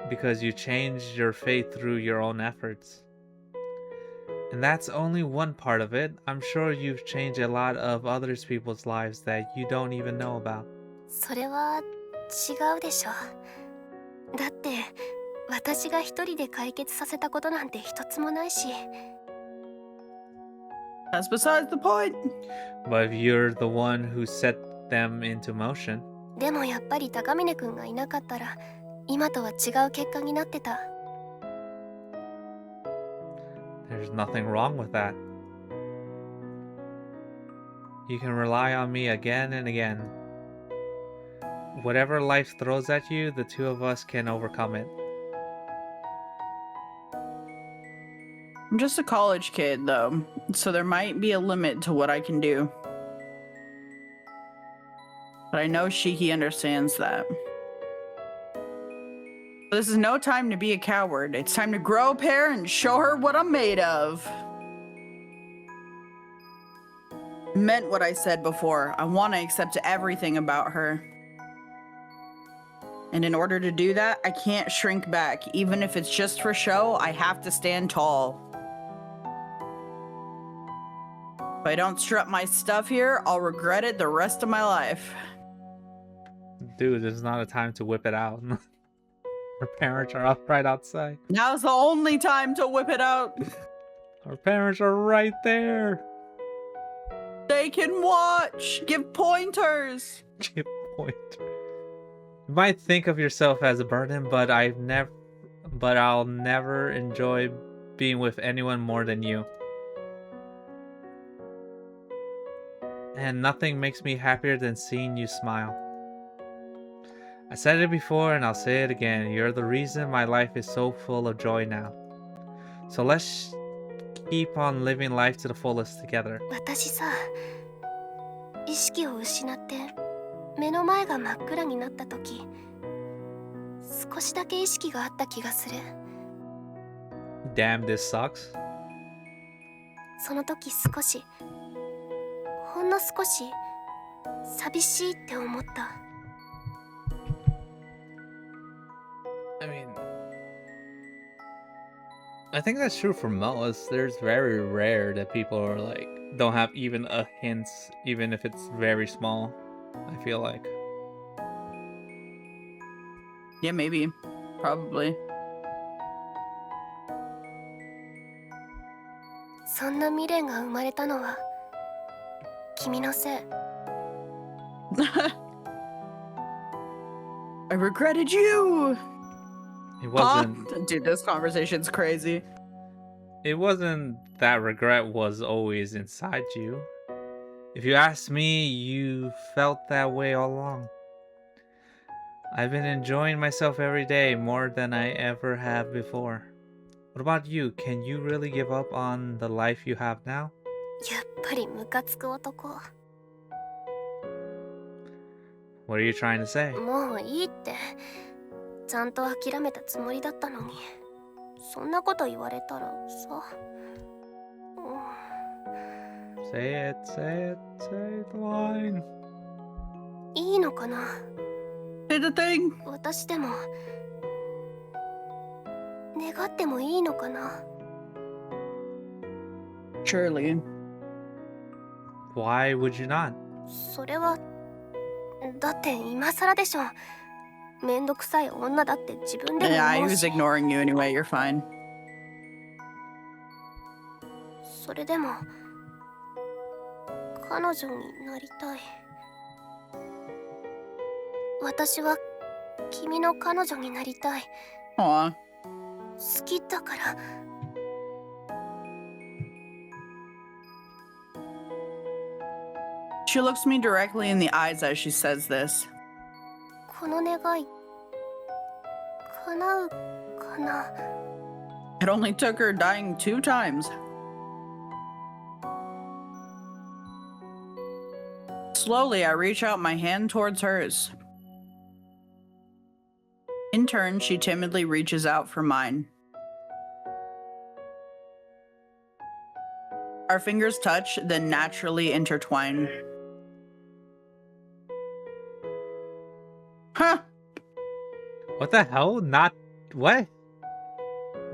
Because you changed your fate through your own efforts. And that's only one part of it. I'm sure you've changed a lot of other people's lives that you don't even know about. それは違うでしょ。だって私が一人で解決させたことなんて一つもないし。That's besides the point. But if you're the one who set them into motion. でもやっぱり高峰くんがいなかったら今とは違う結果になってた。 There's nothing wrong with that. You can rely on me again and again. Whatever life throws at you, the two of us can overcome it. I'm just a college kid, though, so there might be a limit to what I can do. But I know Shiki understands that. This is no time to be a coward. It's time to grow a pair and show her what I'm made of. Meant what I said before. I want to accept everything about her. And in order to do that, I can't shrink back. Even if it's just for show, I have to stand tall. If I don't strut my stuff here, I'll regret it the rest of my life. Dude, this is not a time to whip it out. Our parents are up right outside. Now's the only time to whip it out. Our parents are right there. They can watch. Give pointers. Give point. You might think of yourself as a burden, but I'll never enjoy being with anyone more than you. And nothing makes me happier than seeing you smile. I said it before and I'll say it again. You're the reason my life is so full of joy now. So let's keep on living life to the fullest together. 私さ、意識を失って目の前が真っ暗になった時、少しだけ意識があった気がする。 Damn, this sucks. その時少し、ほんの少し寂しいって思った。 I mean, I think that's true for most. There's very rare that people are like don't have even a hint, even if it's very small. I feel like. Yeah, maybe. Probably. そんな未練が生まれたのは君のせい。 I regretted you. It wasn't. Dude, this conversation's crazy. It wasn't that regret was always inside you. If you ask me, you felt that way all along. I've been enjoying myself every day more than I ever have before. What about you? Can you really give up on the life you have now? やっぱりムカつく男。 What are you trying to say? もういいって。ちゃんと諦めたつもりだったのに。そんなこと言われたらさ。Say it, say it, say the line. いいのかな。 Say the thing. 私でも願ってもいいのかな。 Surely. Why would you not? それはだって今更でしょ。めんどくさい女だって自分でも Yeah, he 思う was し。 ignoring you anyway. You're fine. それでも彼女になりたい。私は君の彼女になりたい。 Aw. 好きだから。 She looks me directly in the eyes as she says this. この願い叶うかな。 It only took her dying 2 times. Slowly, I reach out my hand towards hers. In turn, she timidly reaches out for mine. Our fingers touch, then naturally intertwine. Huh! What the hell? Not what?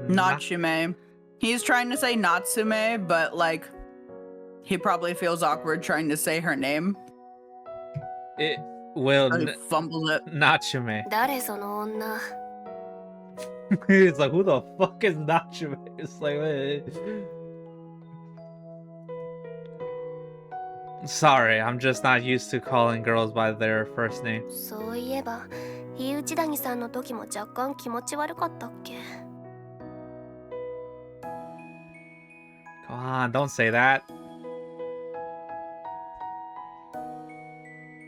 Natsume. He's trying to say Natsume, but like, he probably feels awkward trying to say her name. It will So he fumbled it. Natsume. 誰その女。 It's like, who the fuck is Natsume? It's like, Sorry, I'm just not used to calling girls by their first name. そういえば火内谷さんの時も若干気持ち悪かったっけ。 Come on, don't say that.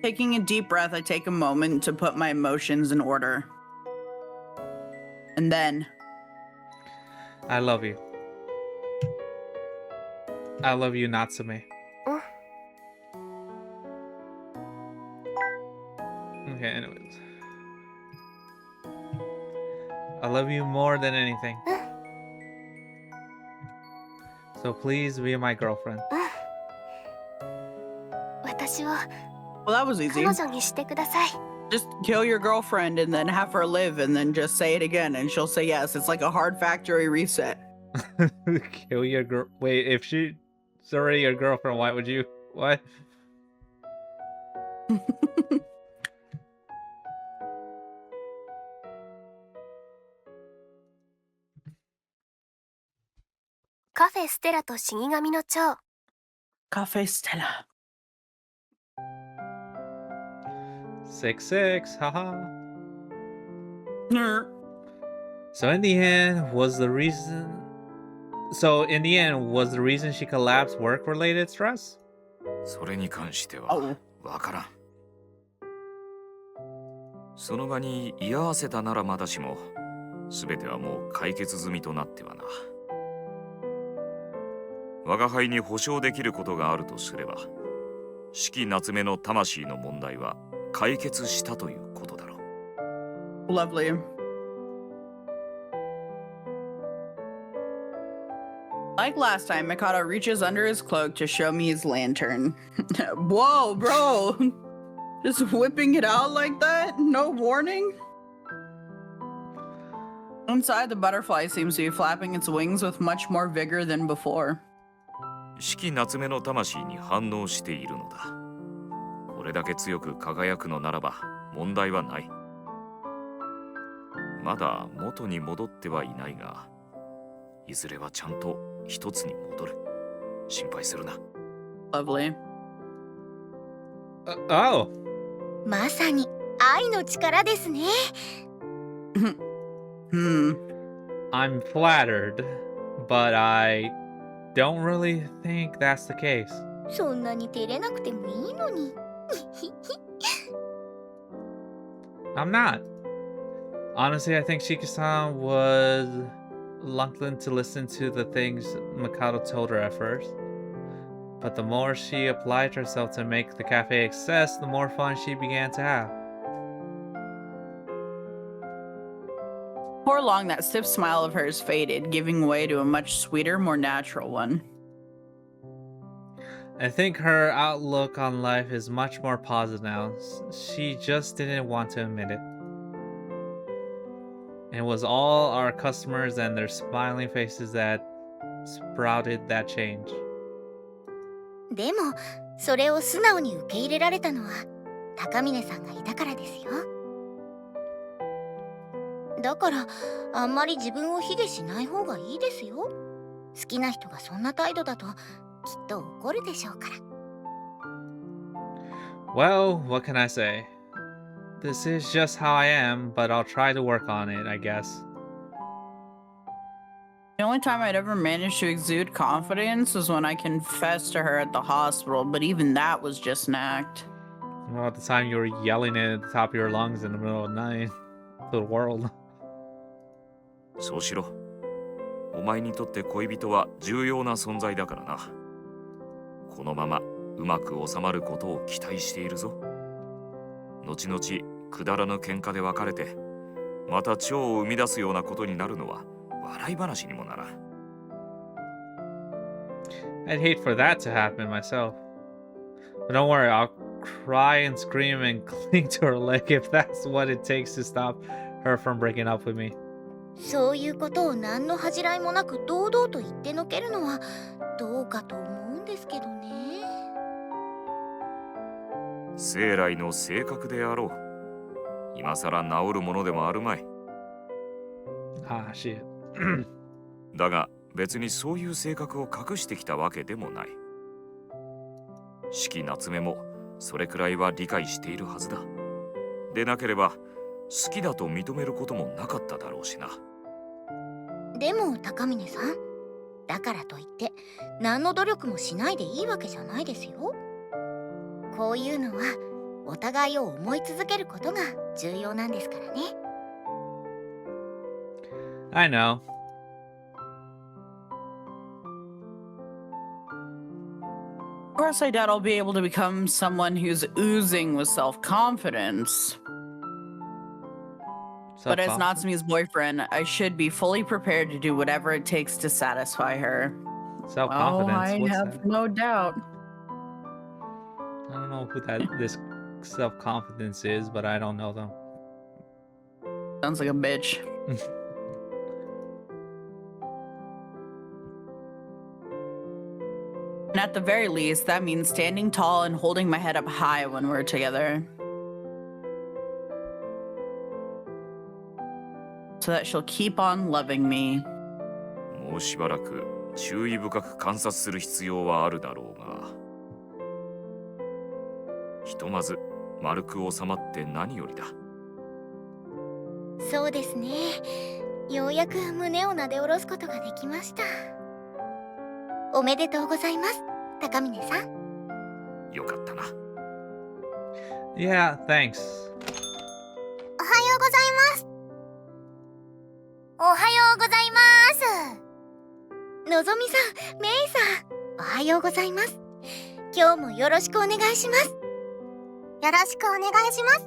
Taking a deep breath, I take a moment to put my emotions in order. And then, I love you. I love you, Natsume. Okay, anyways. I love you more than anything. So please be my girlfriend. 私を well, that was easy. 彼女にしてください。 Just kill your girlfriend and then have her live and then just say it again and she'll say yes. It's like a hard factory reset. Kill your girl. Wait, if she's already your girlfriend, why would you? What? Café Stella と死神の蝶。 Café Stella. 6-6, haha. Ner. So in the end, was the reason she collapsed work-related stress? それに関しては Oh. わからん。その場に居合わせたならまだしも、すべてはもう解決済みとなってはな。我が輩に保証できることがあるとすれば、四季夏目の魂の問題は解決したということだろう。Lovely. Like last time, Mikado reaches under his cloak to show me his lantern. Whoa, bro! Just whipping it out like that? No warning? Inside, the butterfly seems to be flapping its wings with much more vigor than before. 四季夏目の魂に反応しているのだ。これだけ強く輝くのならば問題はない。まだ元に戻ってはいないが、いずれはちゃんと一つに戻る。心配するな。Lovely. Oh. まさに愛の力ですね。I'm flattered, but I don't really think that's the case. そんなに照れなくてもいいのに。I'm not. Honestly, I think Shiki-san was reluctant to listen to the things Mikado told her at first. But the more she applied herself to make the cafe a success, the more fun she began to have. Before long, that stiff smile of hers faded, giving way to a much sweeter, more natural one. I think her outlook on life is much more positive now. She just didn't want to admit it. It was all our customers and their smiling faces that sprouted that change. でもそれを素直に受け入れられたのは高峰さんがいたからですよ。だからあんまり自分を卑下しない方がいいですよ。好きな人がそんな態度だときっと怒るでしょうから。Well, what can I say? This is just how I am, but I'll try to work on it, I guess. The only time I'd ever managed to exude confidence was when I confessed to her at the hospital, but even that was just an act. Well, at the time you were yelling it at the top of your lungs in the middle of the night to the world. そうしろ。お前にとって恋人は重要な存在だからな。このままうまく収まることを期待しているぞ。後々くだらぬ喧嘩で別れて、また蝶を生み出すようなことになるのは笑い話にもならん。I'd hate for that to happen myself. But don't worry, I'll cry and scream and cling to her leg if that's what it takes to stop her from breaking up with me. そういうことを何の恥じらいもなく堂々と言ってのけるのはどうかと思うんですけどね。生来の性格であろう。今さら治るものでもあるまい。Ah, shit. だが別にそういう性格を隠してきたわけでもない。四季夏目もそれくらいは理解しているはずだ。でなければ好きだと認めることもなかっただろうしな。でも高峰さん、だからといって何の努力もしないでいいわけじゃないですよ。こういうのはお互いを思い続けることが重要なんですからね。I know. Of course, I doubt I'll be able to become someone who's oozing with self-confidence. But as Natsumi's boyfriend, I should be fully prepared to do whatever it takes to satisfy her. Self-confidence. Oh, I What's have that? no doubt. I don't know who this self-confidence is, but I don't know them. Sounds like a bitch. And at the very least, that means standing tall and holding my head up high when we're together. So that she'll keep on loving me. もうしばらく注意深く観察する必要はあるだろうが、ひとまず丸く収まって何よりだ。そうですね。ようやく胸をなで下ろすことができました。おめでとうございます、高峰さん。よかったな。Yeah, thanks. おはようございます。おはようございます。のぞみさん、めいさん、おはようございます。今日もよろしくお願いします。よろしくお願いします。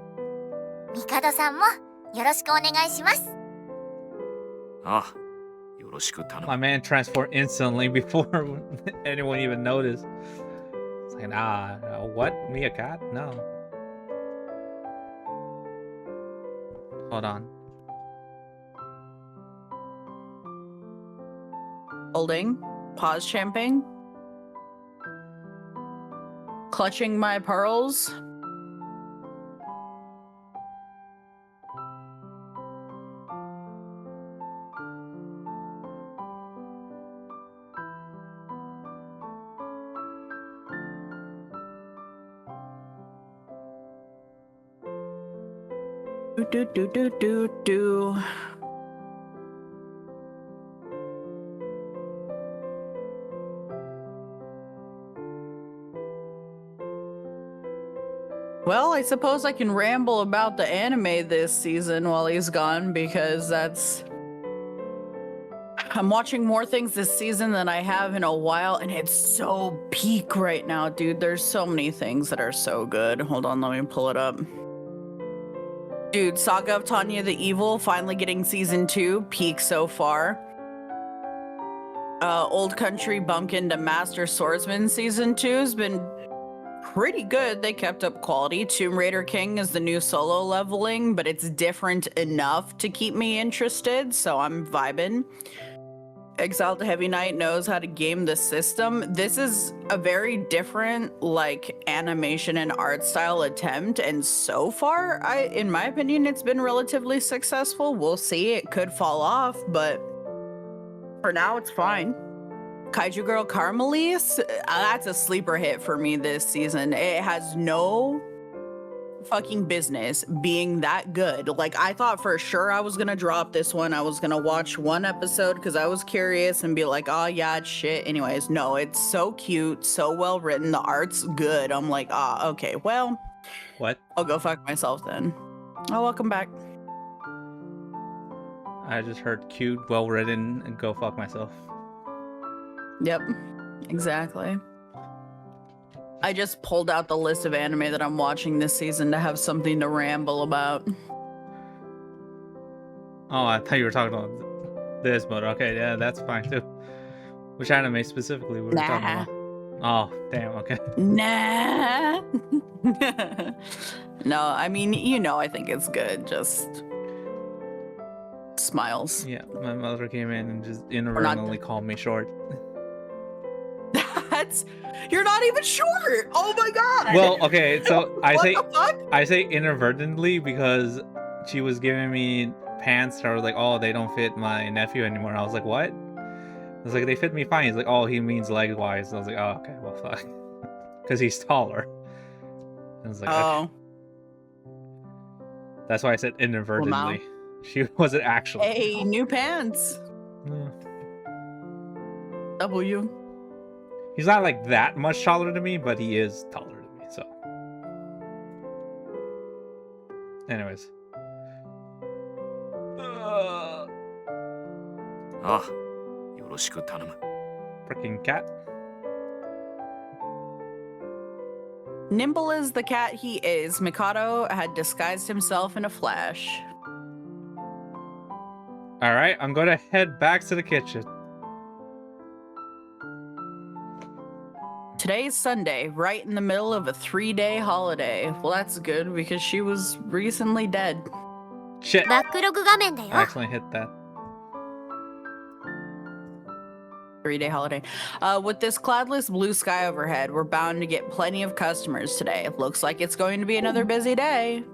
みかどさんもよろしくお願いします。ああ。よろしく頼む。 My man transformed instantly before anyone even noticed. It's like, nah, no, what? Me a cat? No. Hold on. Holding. Pause champing. Clutching my pearls. Do. Well, I suppose I can ramble about the anime this season while he's gone, because I'm watching more things this season than I have in a while, and it's so peak right now, dude. There's so many things that are so good. Hold on, let me pull it up. Dude, Saga of Tanya the Evil finally getting season 2, peak so far. Old Country Bumpkin to Master Swordsman season 2 has been pretty good. They kept up quality. Tomb Raider King is the new solo leveling, but it's different enough to keep me interested, so I'm vibing. Exile to Heavy Knight knows how to game the system. This is a very different, like, animation and art style attempt, and so far, in my opinion, it's been relatively successful. We'll see. It could fall off, but for now, it's fine. Kaiju Girl Carmelis, that's a sleeper hit for me this season. It has no fucking business being that good. Like, I thought for sure I was gonna drop this one. I was gonna watch one episode because I was curious and be like, oh yeah, it's shit. Anyways, no, it's so cute, so well written, the art's good. I'm like, okay, well, What? I'll go fuck myself then. Oh, welcome back. I just heard cute, well written, and go fuck myself. Yep, exactly. I just pulled out the list of anime that I'm watching this season to have something to ramble about. Oh, I thought you were talking about this, but okay, yeah, that's fine too. Which anime specifically were we talking about? Oh, damn, okay. Nah. No, I mean, you know, I think it's good. Just smiles. Yeah, my mother came in and just inadvertently called me short. You're not even short. Oh my god. Well, okay, so I What say inadvertently because she was giving me pants that were like, oh, they don't fit my nephew anymore. I was like, what? I was like, they fit me fine. He's like, oh, he means leg wise. I was like, oh, okay, well, fuck. because he's taller. I was like, Oh, okay. That's why I said inadvertently. now- She wasn't actually. hey, new pants. Mm. W. He's not like that much taller than me, but he is taller than me. So, anyways. ああ、よろしく頼む。 Freaking cat. Nimble as the cat he is, Mikado had disguised himself in a flash. All right, I'm gonna head back to the kitchen. Today's Sunday, right in the middle of a 3-day holiday. Well, that's good because she was recently dead. Shit. バックログ画面だよ。 I accidentally hit that. 3-day holiday. With this cloudless blue sky overhead, we're bound to get plenty of customers today. Looks like it's going to be another busy day.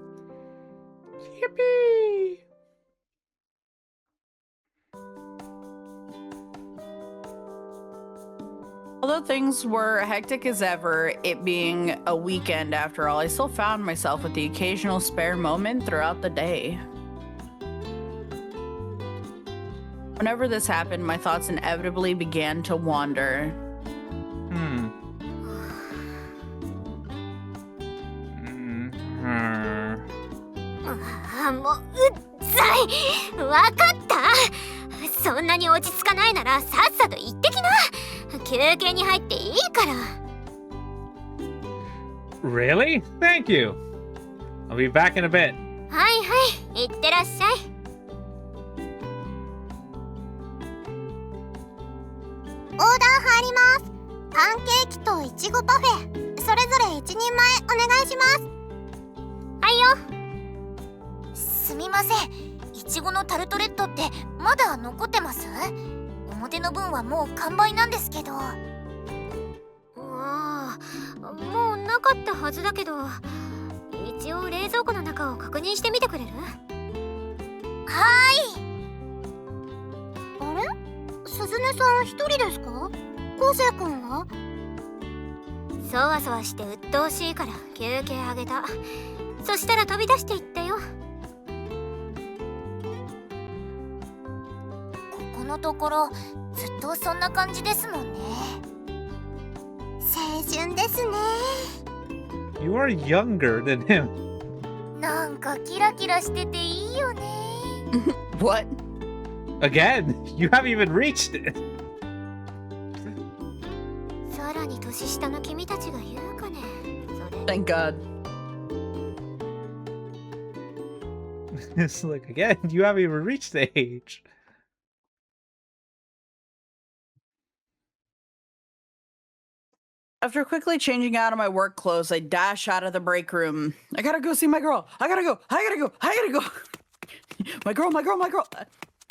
Yippee! Although things were hectic as ever, it being a weekend after all, I still found myself with the occasional spare moment throughout the day. Whenever this happened, my thoughts inevitably began to wander. Hmm.あもううっざい。わかった。そんなに落ち着かないならさっさと行ってきな。休憩に入っていいから。Really? Thank you. I'll be back in a bit. はいはい、行ってらっしゃい。オーダー入ります。パンケーキといちごパフェ、それぞれ一人前お願いします。はいよ。すみません、いちごのタルトレットってまだ残ってます？表の分はもう完売なんですけど。ああ、もうなかったはずだけど、一応冷蔵庫の中を確認してみてくれる？はーい。あれ？鈴音さん一人ですか？昴生君は？そわそわして鬱陶しいから休憩あげた。そしたら飛び出していったよ。ここのところずっとそんな感じですもんね。青春ですね。You are younger than him. なんかキラキラしてていいよね。What? Again, you haven't even reached it. さらに年下の君たちが言うかね。それ。 Thank God. It's like, again, you haven't even reached the age. After quickly changing out of my work clothes, I dash out of the break room. I gotta go see my girl. I gotta go. My girl.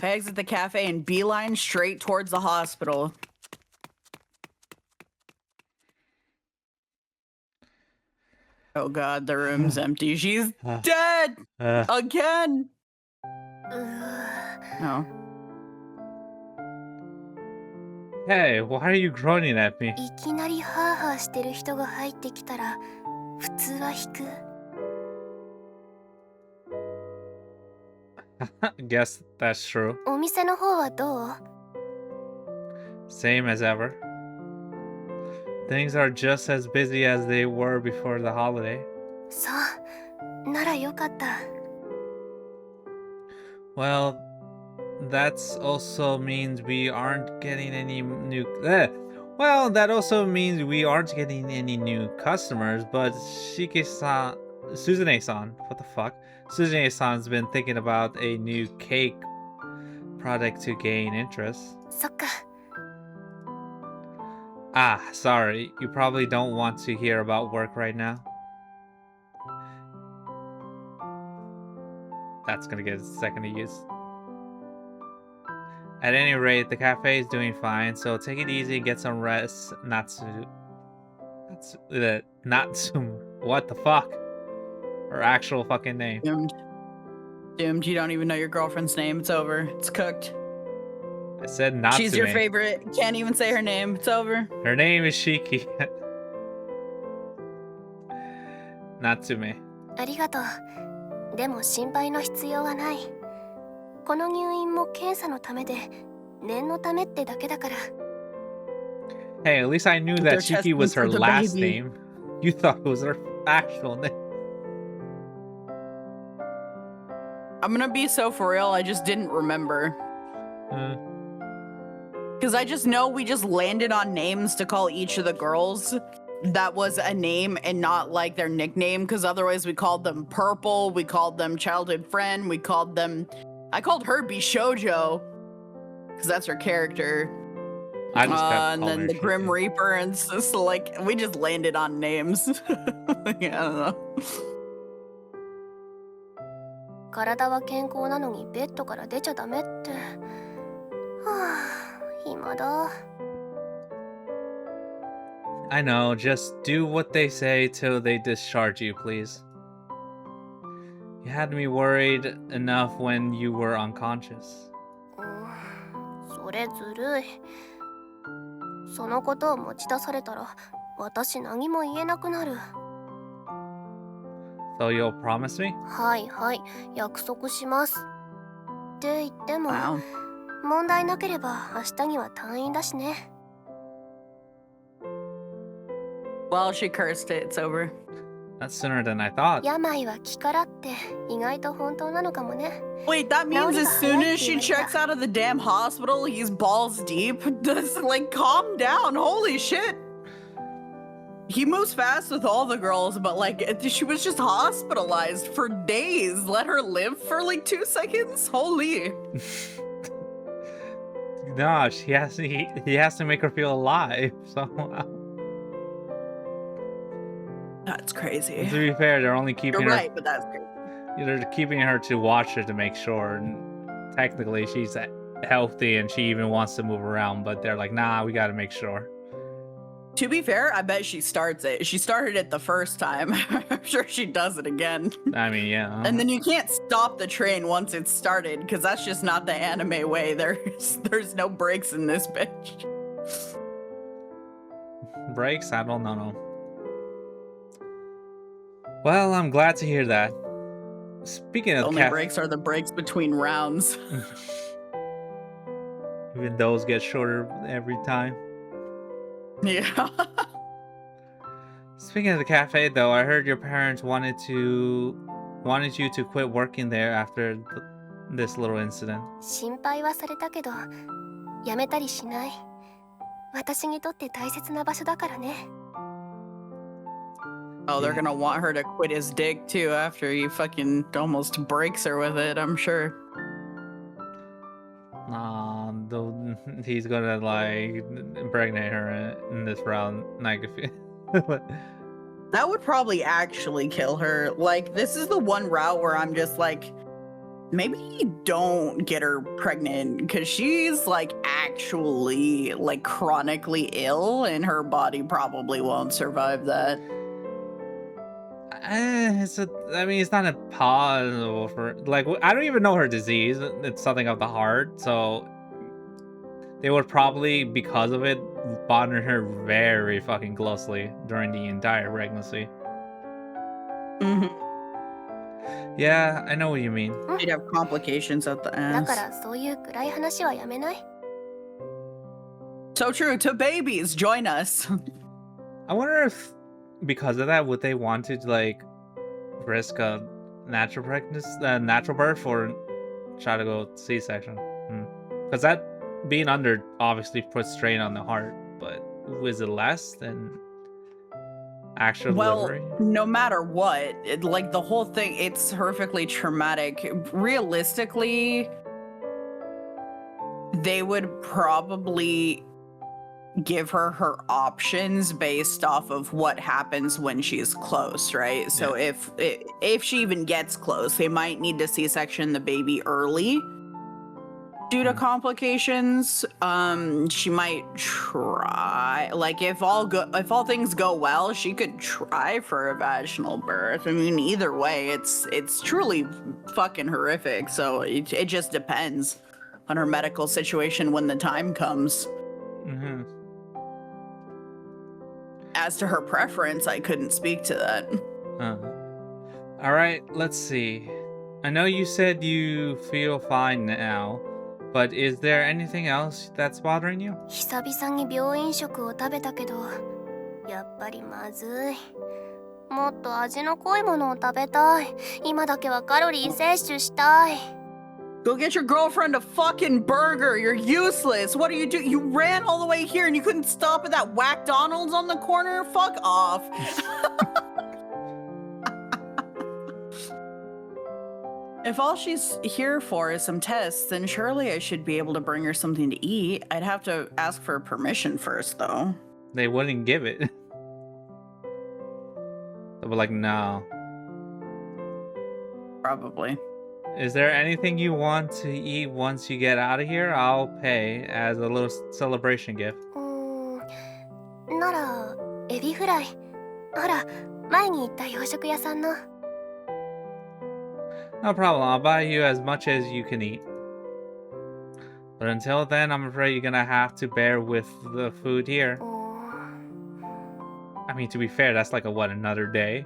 I exit the cafe and beeline straight towards the hospital. Oh God, the room's empty. She's dead again. Oh. Hey, why are you groaning at me? いきなりハーハーしてる人が入ってきたら普通は引く。Guess that's true. お店の方はどう？ Same as ever. Things are just as busy as they were before the holiday. そう、ならよかった。Well, that's also means we aren't getting any new. Well, that also means we aren't getting any new customers. But Shiki-san, Suzune-san, what the fuck? Suzune-san's been thinking about a new cake product to gain interest. そっか。 Ah, sorry. You probably don't want to hear about work right now. That's gonna get a second to use. At any rate, the cafe is doing fine, so take it easy, get some rest. Natsumu. What the fuck? Her actual fucking name. Doomed. You don't even know your girlfriend's name. It's over. It's cooked. I said Natsume. She's your favorite. Can't even say her name. It's over. Her name is Shiki. Natsume. ありがとう。でも心配の必要はない。この入院も検査のためで、念のためってだけだから。Hey, at least I knew They're that Shiki was testing her for the last baby. name. You thought it was her actual name. I'm gonna be so for real, I just didn't remember. Because I just know we just landed on names to call each of the girls that was a name and not like their nickname, because otherwise we called them Purple, we called them Childhood Friend, we called them... I called her Bishoujo, because that's her character. I just kept and calling then her the Grim Shiki. Reaper, and so like, we just landed on names. Yeah, I don't know. 体は健康なのにベッドから出ちゃダメって。はあ、暇だ。I know, just do what they say till they discharge you, please. You had me worried enough when you were unconscious. それずるい。そのことを持ち出されたら、私何も言えなくなる。So you'll promise me? はいはい、約束します。って言っても、Wow. 問題なければ明日には退院だしね。Well, she cursed it, it's over. That's sooner than I thought. 病は気からって意外と本当なのかもね。Wait, that means as soon as she checks out of the damn hospital, he's balls deep? Just like, calm down, holy shit. He moves fast with all the girls, but like, she was just hospitalized for days. Let her live for like 2 seconds? Holy. No, he has to make her feel alive somehow. That's crazy. To be fair, they're only keeping You're her. right, but that's crazy. They're keeping her to watch her to make sure. And technically, she's healthy and she even wants to move around, but they're like, nah, we got to make sure. To be fair, I bet she starts it. She started it the first time. I'm sure she does it again. I mean, yeah. And then you can't stop the train once it's started, because that's just not the anime way. There's no breaks in this bitch. Breaks? I don't know. Well, I'm glad to hear that. Speaking of Only breaks are the breaks between rounds. Even those get shorter every time. Yeah. Speaking of the cafe, though, I heard your parents wanted you to quit working there after this little incident. 心配はされたけど、やめたりしない。私にとって大切な場所だからね。Oh, they're gonna want her to quit his dick too after he fucking almost breaks her with it, I'm sure. He's gonna like impregnate her in this round. Like if That would probably actually kill her. Like, this is the one route where I'm just like, maybe don't get her pregnant, because she's like actually like chronically ill and her body probably won't survive that. It's not impossible for, like, I don't even know her disease. It's something of the heart, so they would probably, because of it, monitor her very fucking closely during the entire pregnancy. Mm-hmm. Yeah, I know what you mean. She'd have complications at the だ end. からそういう暗い話はやめない。So true. To babies, join us. I wonder if, because of that, would they want to like risk a natural pregnancy, natural birth, or try to go C-section? Because that being under obviously puts strain on the heart, but is it less than actual delivery? No matter what, like the whole thing, it's horrifically traumatic. Realistically, they would probably give her options based off of what happens when she's close, right? So if she even gets close, they might need to C-section the baby early due to complications. She might try, like, if all things go well, she could try for a vaginal birth. I mean, either way, it's truly fucking horrific. So it just depends on her medical situation when the time comes. As to her preference, I couldn't speak to that. Alright, let's see. I know you said you feel fine now, but is there anything else that's bothering you? 久々に病院食を食べたけど、やっぱりまずい。もっと味の濃いものを食べたい。今だけはカロリー摂取したい。Go get your girlfriend a fucking burger. You're useless. What do? You ran all the way here and you couldn't stop at that whack Donald's on the corner? Fuck off. If all she's here for is some tests, then surely I should be able to bring her something to eat. I'd have to ask for permission first, though. They wouldn't give it. They were like, no. Probably. Is there anything you want to eat once you get out of here? I'll pay as a little celebration gift. なら、エビフライ。ほら、前に行った洋食屋さんの。No problem, I'll buy you as much as you can eat. But until then, I'm afraid you're gonna have to bear with the food here. I mean, to be fair, that's like another day?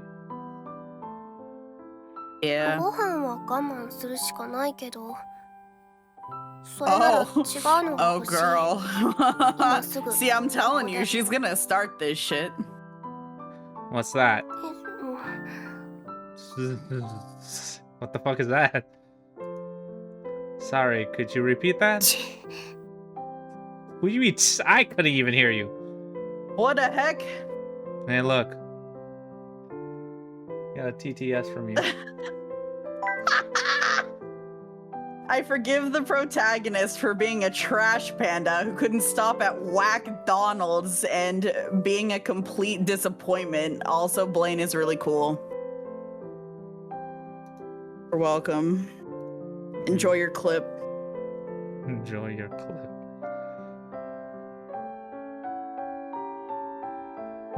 Yeah. ご飯は我慢するしかないけど。それなら違うのが Oh, 欲しい。 girl. 今すぐ See, I'm telling you, she's gonna start this shit. What's that? What the fuck is that? Sorry, could you repeat that? What do you mean? I couldn't even hear you. What the heck? Hey, look. Got a TTS from you. I forgive the protagonist for being a trash panda who couldn't stop at whack Donald's and being a complete disappointment. Also, Blaine is really cool. You're welcome. Enjoy your clip. Enjoy your clip.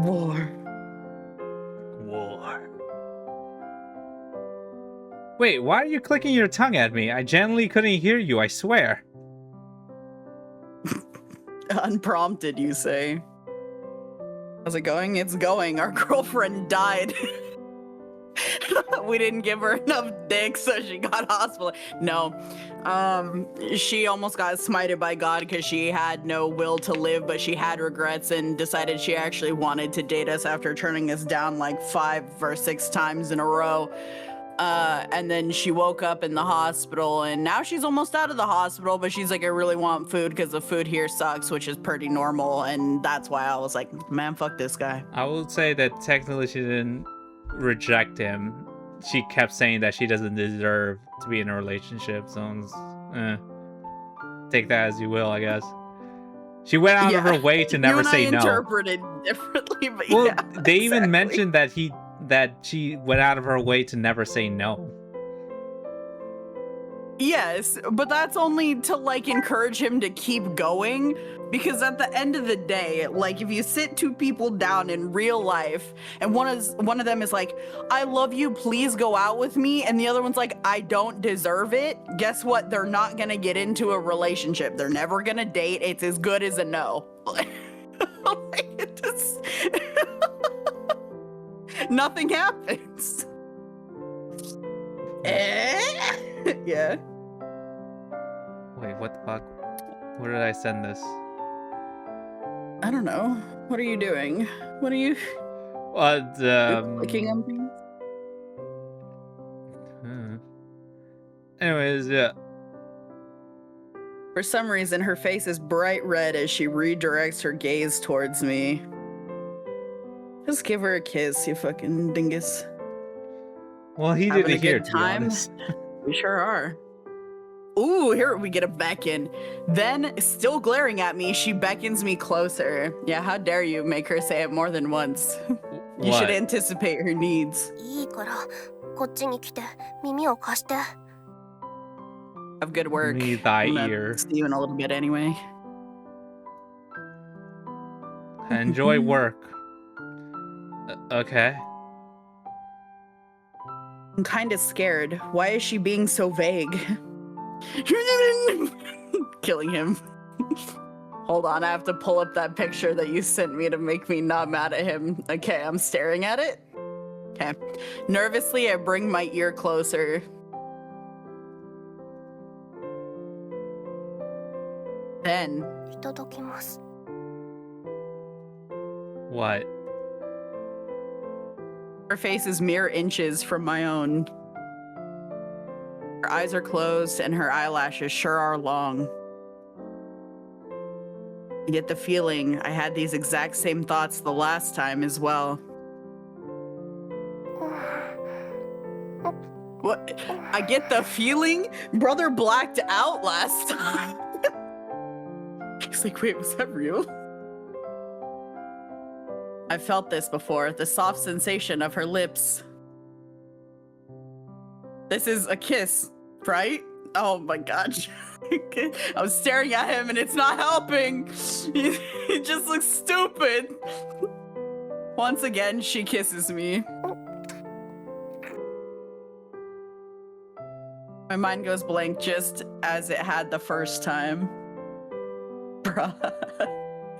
War. Wait, why are you clicking your tongue at me? I genuinely couldn't hear you, I swear. Unprompted, you say. How's it going? It's going. Our girlfriend died. We didn't give her enough dick, so she got hospital. No. She almost got smited by God because she had no will to live, but she had regrets and decided she actually wanted to date us after turning us down like 5 or 6 times in a row. And then she woke up in the hospital, and now she's almost out of the hospital, but she's like, I really want food because the food here sucks, which is pretty normal, and that's why I was like, man, fuck this guy. I would say that technically she didn't reject him. She kept saying that she doesn't deserve to be in a relationship, so take that as you will, I guess. She went out of her way to never say no. Interpreted differently, but well, yeah, they even mentioned that she went out of her way to never say no. Yes, but that's only to like encourage him to keep going, because at the end of the day, like if you sit 2 people down in real life and one of them is like, I love you, please go out with me, and the other one's like, I don't deserve it, guess what? They're not gonna get into a relationship. They're never gonna date. It's as good as a no. Nothing happens. Yeah. Wait, what the fuck? Where did I send this? I don't know. What are you doing? What are you clicking on things? Anyways, yeah. For some reason, her face is bright red as she redirects her gaze towards me. Just give her a kiss, you fucking dingus. Well, he Having didn't a hear, good to be time? honest. We sure are. Ooh, here we get a beckon. Then, still glaring at me, she beckons me closer. Yeah, how dare you make her say it more than once. You should anticipate her needs. いいから、こっちに来て、耳を貸して。Have good work. Me thy I'm gonna ear. see you in a little bit anyway. Enjoy work. Okay. I'm kind of scared. Why is she being so vague? Killing him. Hold on, I have to pull up that picture that you sent me to make me not mad at him. Okay, I'm staring at it. Okay. Nervously, I bring my ear closer. Then. いただきます。 What? Her face is mere inches from my own. Her eyes are closed and her eyelashes sure are long. I get the feeling I had these exact same thoughts the last time as well. What? I get the feeling brother blacked out last time. He's like, wait, was that real? I felt this before, the soft sensation of her lips. This is a kiss, right? Oh my gosh. I'm staring at him and it's not helping. He just looks stupid. Once again, she kisses me. My mind goes blank just as it had the first time. Bruh.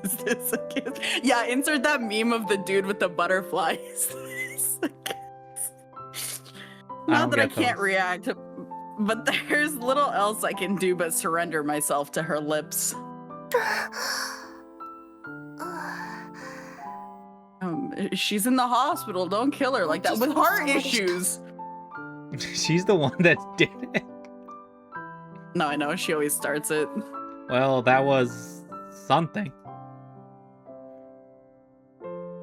Is this a kiss? Yeah, insert that meme of the dude with the butterflies. Not that I can't react, but there's little else I can do but surrender myself to her lips. She's in the hospital. Don't kill her like that with heart issues. She's the one that did it. No, I know. She always starts it. Well, that was something.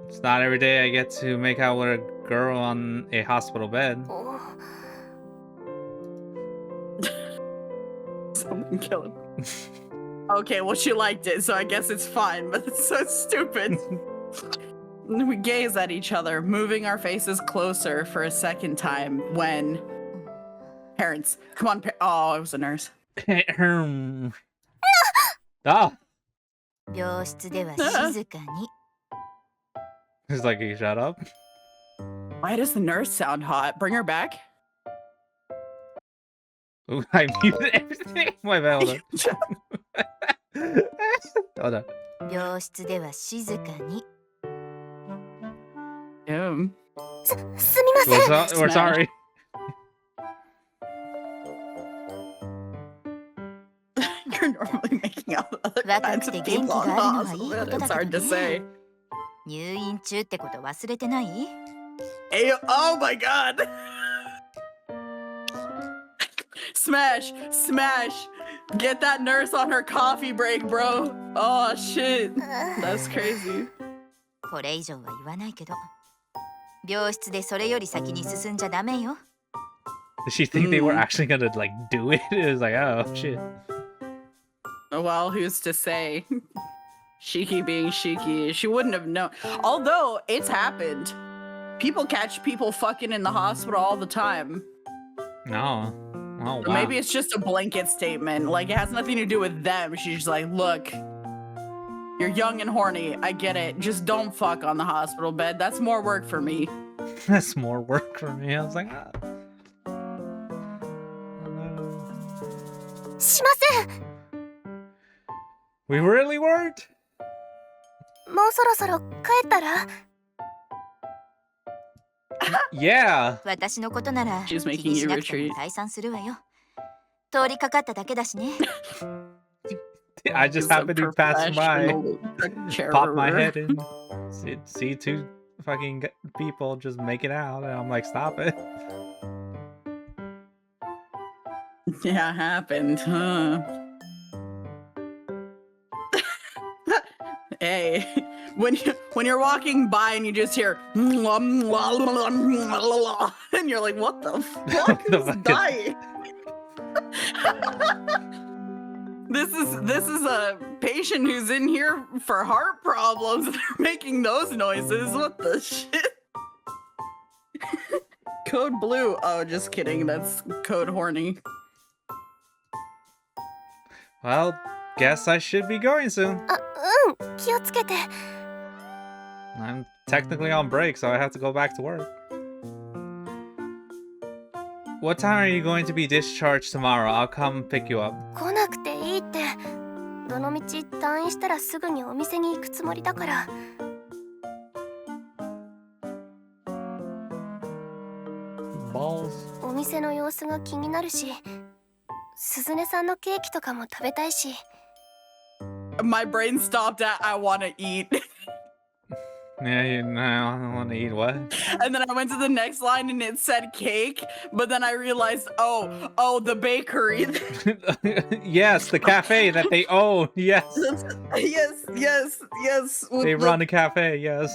It's not every day I get to make out with a girl on a hospital bed. Someone kill him. Okay, well, she liked it, so I guess it's fine, but it's so stupid. We gaze at each other, moving our faces closer for a second time when... Parents. Come on, oh, it was a nurse. Ah! 病室では静かに。 He's like, you shut up. Why does the nurse sound hot? Bring her back. Ooh, I muted everything. My bad, hold on. Hold on. 病室では静かに。 すみません。 We're sorry. You're normally making out with other kinds of people on the hospital bed. It's hard to say. 入院中ってこと忘れてない？ Hey, oh my god! Smash! Smash! Get that nurse on her coffee break, bro! Oh shit! That's crazy. これ以上は言わないけど、病室でそれより先に進んじゃダメよ。 Did she think they were actually gonna like do it? It was like, oh shit. Well, who's to say? Shiki being Shiki, she wouldn't have known. Although it's happened. People catch people fucking in the hospital all the time. No. Oh, wow. Maybe it's just a blanket statement. Like, it has nothing to do with them. She's just like, look, you're young and horny. I get it. Just don't fuck on the hospital bed. That's more work for me. That's more work for me. I was like, ah. しません。 We really weren't? もうそろそろ帰ったら Yeah. 私のことなら気 She's に making し you なくて retreat. も退散するわよ。通りかかっただけだしね。I just Just a happened to pass by, professional pop my terror. head in, see two fucking people just making out, and I'm like, stop it. Yeah, happened, huh? Hey, when you're walking by and you just hear and you're like, what the fuck The is fuck is- dying? This is a patient who's in here for heart problems. They're making those noises. What the shit? Code blue. Oh, just kidding. That's code horny. Well, guess I should be going soon. あ、うん、気をつけて。 I'm technically on break, so I have to go back to work. What time are you going to be discharged tomorrow? I'll come pick you up. 来なくていいって。どのみち退院したらすぐにお店に行くつもりだから。店の様子が気になるし、鈴音さんのケーキとかも食べたいし。My brain stopped at I want to eat. Yeah, I don't want to eat what? And then I went to the next line and it said cake, but then I realized, oh, the bakery. Yes, the cafe that they own. Yes. yes. With They run a cafe, yes.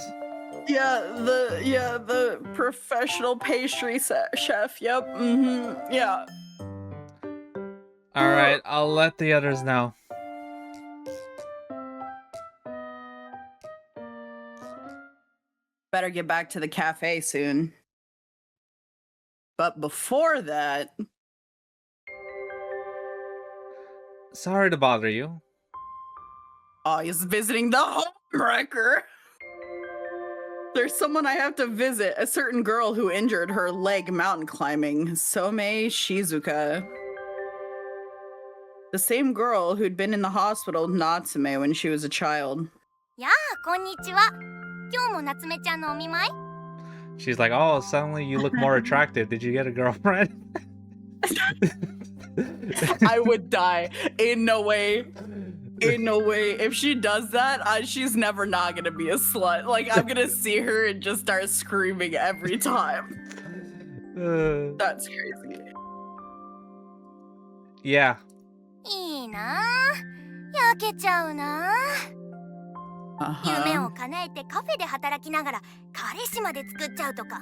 The professional pastry chef. Yep. Yeah. All right, I'll let the others know. Better get back to the cafe soon. But before that, Sorry to bother you. oh, he's visiting the homewrecker. There's someone I have to visit, a certain girl who injured her leg mountain climbing, Some Shizuka. The same girl who'd been in the hospital with Natsume when she was a child. やあ、こんにちは。今日も夏目ちゃんのお見舞い？ She's like, oh, suddenly you look more attractive. Did you get a girlfriend? I would die. In no way. If she does that, she's never not gonna be a slut. Like, I'm gonna see her and just start screaming every time. That's crazy. Yeah. いいなあ。焼けちゃうなあ。夢を叶えてカフェで働きながら彼氏まで作っちゃうとか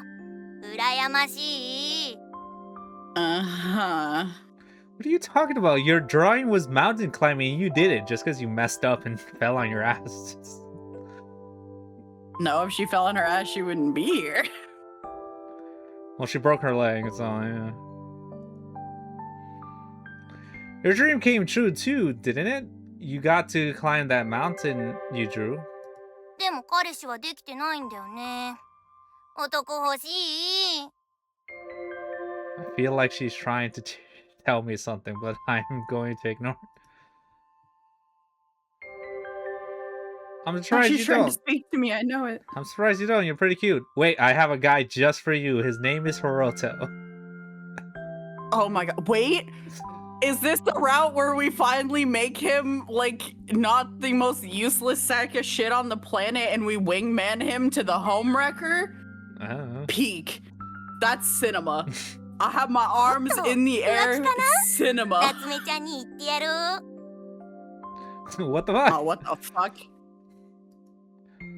羨ましい。What are you talking about? Your drawing was mountain climbing and you did it just because you messed up and fell on your ass. No, if she fell on her ass, she wouldn't be here. Well, she broke her leg, so yeah. Your dream came true too, didn't it? You got to climb that mountain you drew. でも彼氏はできてないんだよね。男欲しい。I feel like she's trying to tell me something, but I'm going to ignore it. I'm surprised She's you trying don't. to speak to me, I know it. I'm surprised you don't. You're pretty cute. Wait, I have a guy just for you. His name is Hiroto. Oh my god. Wait. Is this the route where we finally make him, like, not the most useless sack of shit on the planet and we wingman him to the homewrecker? I don't know. Peak. That's cinema. I have my arms in the air. Cinema. 夏目ちゃんに言ってやる。What the fuck? Oh, what the fuck?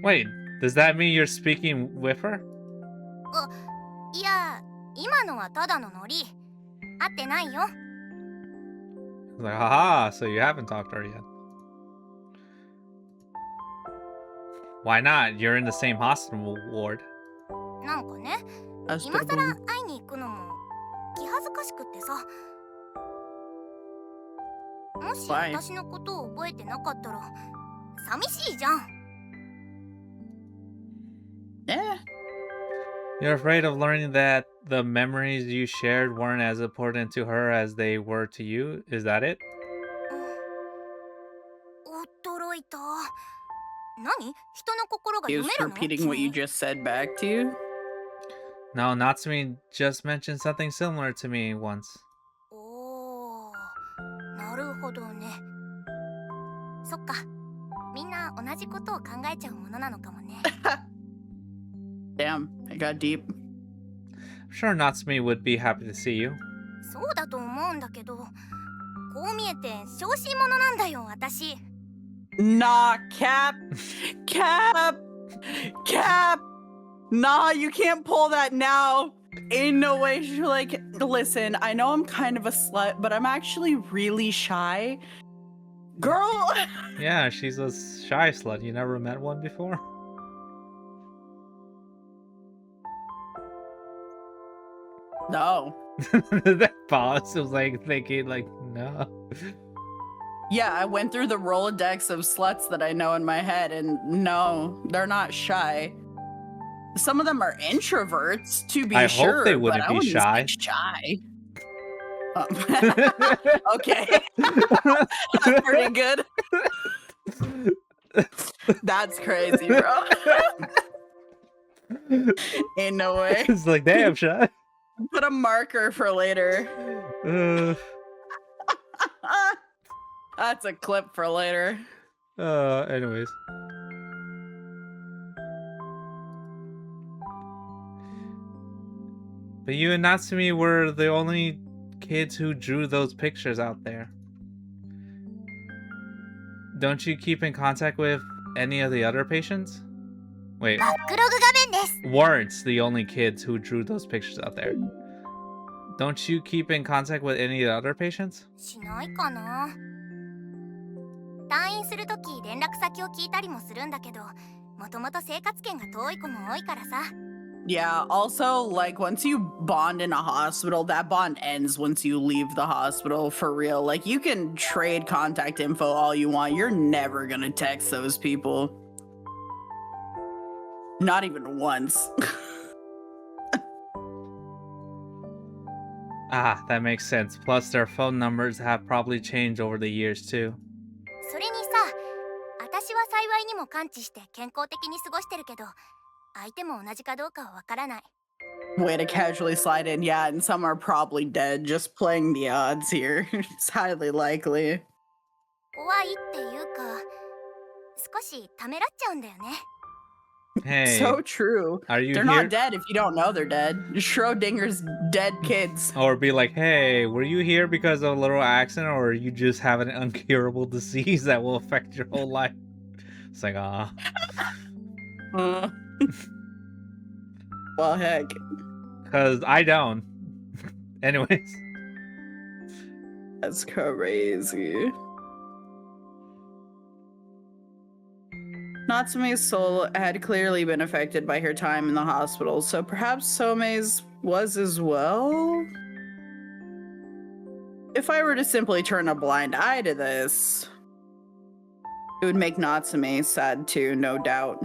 Wait, does that mean you're speaking with her? いや、今のはただのノリ。会ってないよ。Like, haha, so you haven't talked to her yet. Why not? You're in the same hospital ward. なんかね、今さら会いに行くのも気恥ずかしくってさ。もし私のことを覚えてなかったら寂しいじゃん。Yeah. You're afraid of learning that the memories you shared weren't as important to her as they were to you? Is that it? 驚いた。何？人の心が He 読 was めるの？ repeating what you just said back to you? No, Natsumi just mentioned something similar to me once. おー、なるほどね。そっか。みんな同じことを考えちゃうものなのかもね。Damn, I got deep. I'm sure Natsumi would be happy to see you. そうだと思うんだけど、こう見えて小心者なんだよ、私。Nah, Cap. Nah, you can't pull that now. In no way. She's like, listen, I know I'm kind of a slut, but I'm actually really shy. Girl! Yeah, she's a shy slut. You never met one before? No. That pause was like thinking, like, no. Yeah, I went through the Rolodex of sluts that I know in my head, and no, they're not shy. Some of them are introverts, to be I sure. hope they wouldn't but I be wouldn't shy. say shy. Okay. That's pretty good. That's crazy, bro. Ain't no way. It's like, damn, shy. Put a marker for later. That's a clip for later. Anyways. But you and Natsumi were the only kids who drew those pictures out there. Don't you keep in contact with any of the other patients? Wait, バックログ画面です。 weren't the only kids who drew those pictures out there. Don't you keep in contact with any of the other patients? しないかな。退院するとき連絡先を聞いたりもするんだけど、もともと生活圏が遠い子も多いからさ。Yeah, also, like, once you bond in a hospital, that bond ends once you leave the hospital, for real. Like, you can trade contact info all you want. You're never gonna text those people. Not even once. Ah, that makes sense. Plus, their phone numbers have probably changed over the years, too. それにさ、私は幸いにも完治して健康的に過ごしてるけど、相手も同じかどうかはわからない。 Way to casually slide in. Yeah, and some are probably dead. Just playing the odds here. It's highly likely. 怖いっていうか、少しためらっちゃうんだよね。 Hey, So true. are you They're here? not dead if you don't know they're dead. Schrodinger's dead kids. Or be like, hey, were you here because of a little accident, or you just have an uncurable disease that will affect your whole life? It's like, Well, heck. Because I don't. Anyways. That's crazy. Natsume's soul had clearly been affected by her time in the hospital, so perhaps Somei's was as well? If I were to simply turn a blind eye to this, it would make Natsume sad too, no doubt.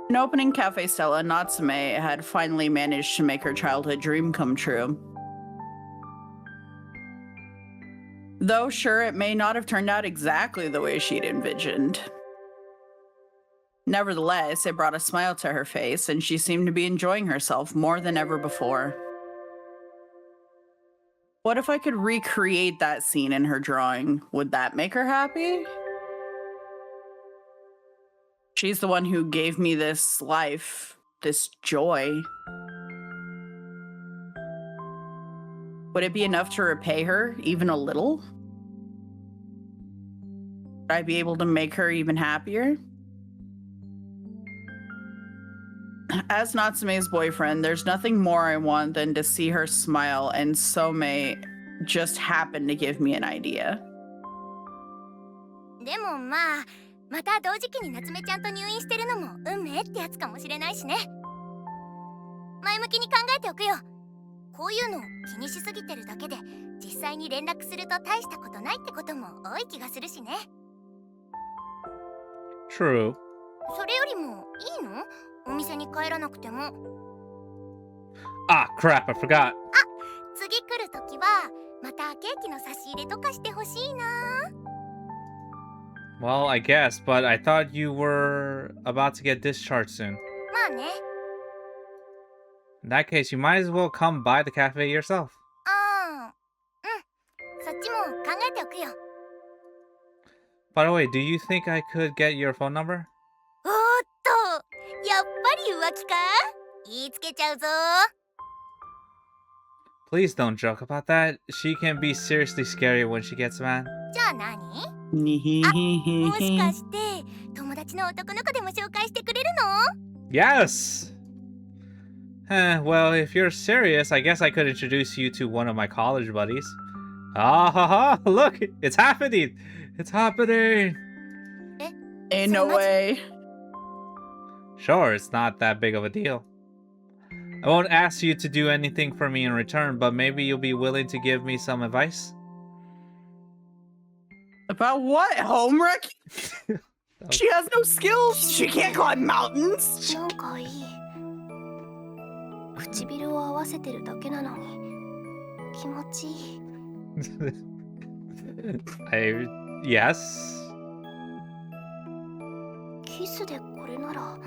In opening Café Stella, Natsume had finally managed to make her childhood dream come true. Though sure, it may not have turned out exactly the way she'd envisioned. Nevertheless, it brought a smile to her face, and she seemed to be enjoying herself more than ever before. What if I could recreate that scene in her drawing? Would that make her happy? She's the one who gave me this life, this joy. Would it be enough to repay her, even a little? Would I be able to make her even happier? As Natsume's boyfriend, there's nothing more I want than to see her smile, and Somei just happened to give me an idea. でもまあ、また同時期に夏目ちゃんと入院してるのも運命ってやつかもしれないしね。前向きに考えておくよ。こういうの気にしすぎてるだけで、実際に連絡すると大したことないってことも多い気がするしね。True. それよりもいいの？お店に帰らなくても。Ah, crap, I forgot. 次来るときはまたケーキの差し入れとかしてほしいな。 Well, I guess, but I thought you were about to get discharged soon. まあね。 In that case, you might as well come by the cafe yourself. そっちも考えておくよ。 By the way, do you think I could get your phone number? おーっと、やっぱり浮気か？言いつけちゃうぞ。 Please don't joke about that. She can be seriously scary when she gets mad. じゃあ何？もしかして友達の男の子でも紹介してくれるの？ Yes! Well, if you're serious, I guess I could introduce you to one of my college buddies. Ah ha ha! Look! It's happening! It's happening! Ain't no way. Sure, it's not that big of a deal. I won't ask you to do anything for me in return, but maybe you'll be willing to give me some advice? About what? Homewreck? She has no skills. She can't climb mountains. なんかいい。唇を合わせてるだけなのに気持ちいい。Yes? キスでこれなら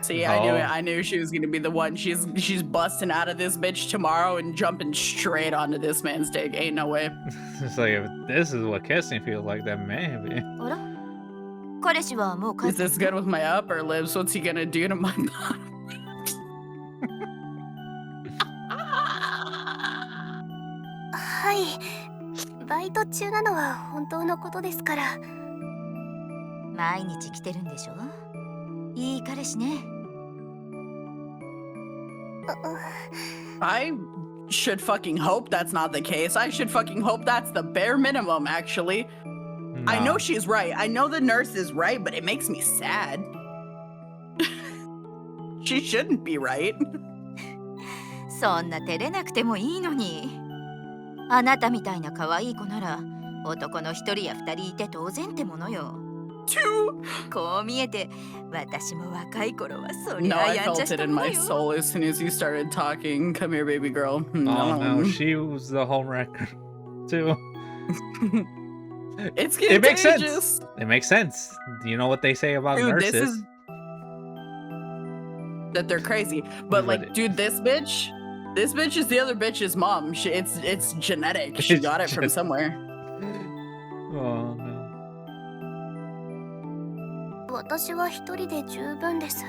See, I knew she was gonna be the one. She's busting out of this bitch tomorrow and jumping straight onto this man's dick. Ain't no way. It's like, if this is what kissing feels like, then maybe. あら彼氏はもう帰っ Is た this good with my upper lips? What's he gonna do to my bottom? はい。バイト中なのは本当のことですから。毎日来てるんでしょいい彼氏ね I should fucking hope that's not the case. I should fucking hope that's the bare minimum, actually. I know she's right. I know the nurse is right, but it makes me sad. She shouldn't be right. そんな照れなくてもいいのにあなたみたいな可愛い子なら男の一人や二人いて当然ってものよ Two. こう見えて私も若い頃はそり No, ゃ I やんちゃ felt し it た in もの my よ soul as soon as you started talking. Come here, baby girl. Oh no, she was the home wrecker too. It's It makes sense. contagious. It makes sense. Do you know what they say about Dude, nurses? this is that they're crazy. But like, dude, this bitch is the other bitch's mom. It's genetic. She got it from somewhere. Oh no. 私は一人で十分です。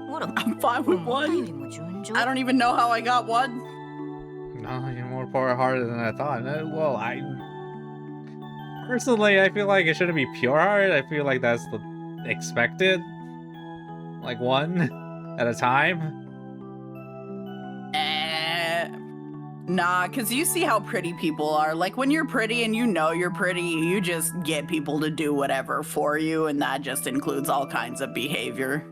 ほら I'm fine with 思ったよ one. りも順調 I don't even know how I got one. No, you're more harder than I thought. Well, personally, I feel like it shouldn't be pure heart. I feel like that's the expected. Like one at a time. Nah, because you see how pretty people are. Like, when you're pretty and you know you're pretty, you just get people to do whatever for you, and that just includes all kinds of behavior.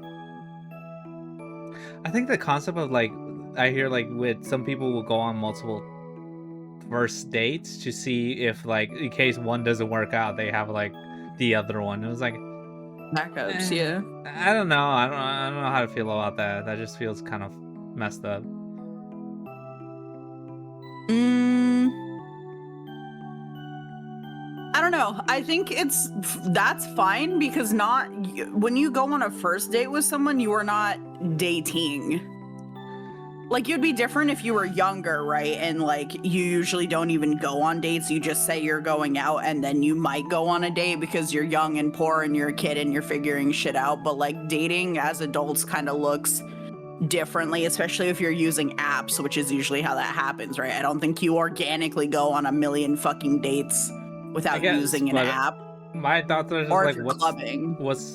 I think the concept of like, I hear like with some people will go on multiple first dates to see if like in case one doesn't work out, they have like the other one. It was like Backups, yeah. I don't know. I don't know how to feel about that. That just feels kind of messed up. I don't know. I think that's fine because when you go on a first date with someone, you are not dating. Like, you'd be different if you were younger, right? And like, you usually don't even go on dates. You just say you're going out and then you might go on a date because you're young and poor and you're a kid and you're figuring shit out. But like, dating as adults kind of looks differently, especially if you're using apps, which is usually how that happens, right? I don't think you organically go on a million fucking dates without using an app. My thoughts are just or like, if you're clubbing. What's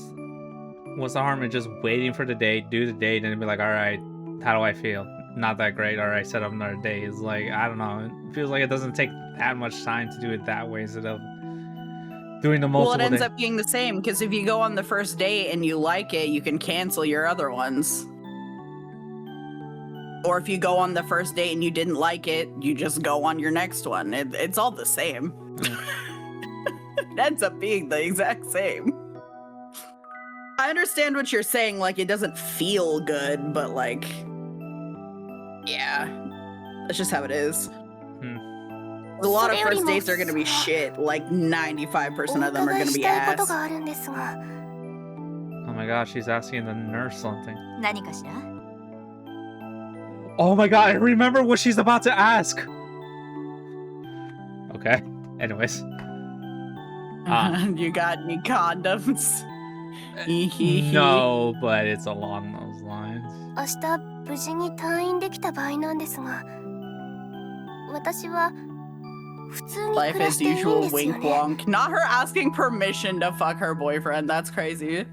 the harm in just waiting for the date, do the date, and be like, all right, how do I feel? Not that great. All right, set up another date. It's like, I don't know. It feels like it doesn't take that much time to do it that way instead of doing the multiple. Well, it ends up being the same because if you go on the first date and you like it, you can cancel your other ones. Or if you go on the first date and you didn't like it, you just go on your next one. It's all the same. It ends up being the exact same. I understand what you're saying, like, it doesn't feel good, but like, yeah, that's just how it is. A lot of first dates are gonna be shit. Like 95% of them are gonna be ass. Oh my gosh, she's asking the nurse something. 何かしら Oh my god, I remember what she's about to ask. Okay, anyways. You got any condoms? No, but it's along those lines. 明日無事に退院できた場合なんですが、私は普通に Life 暮ら as していいん usual, ですよ wink ね。 wonk. Not her asking permission to fuck her boyfriend. That's crazy.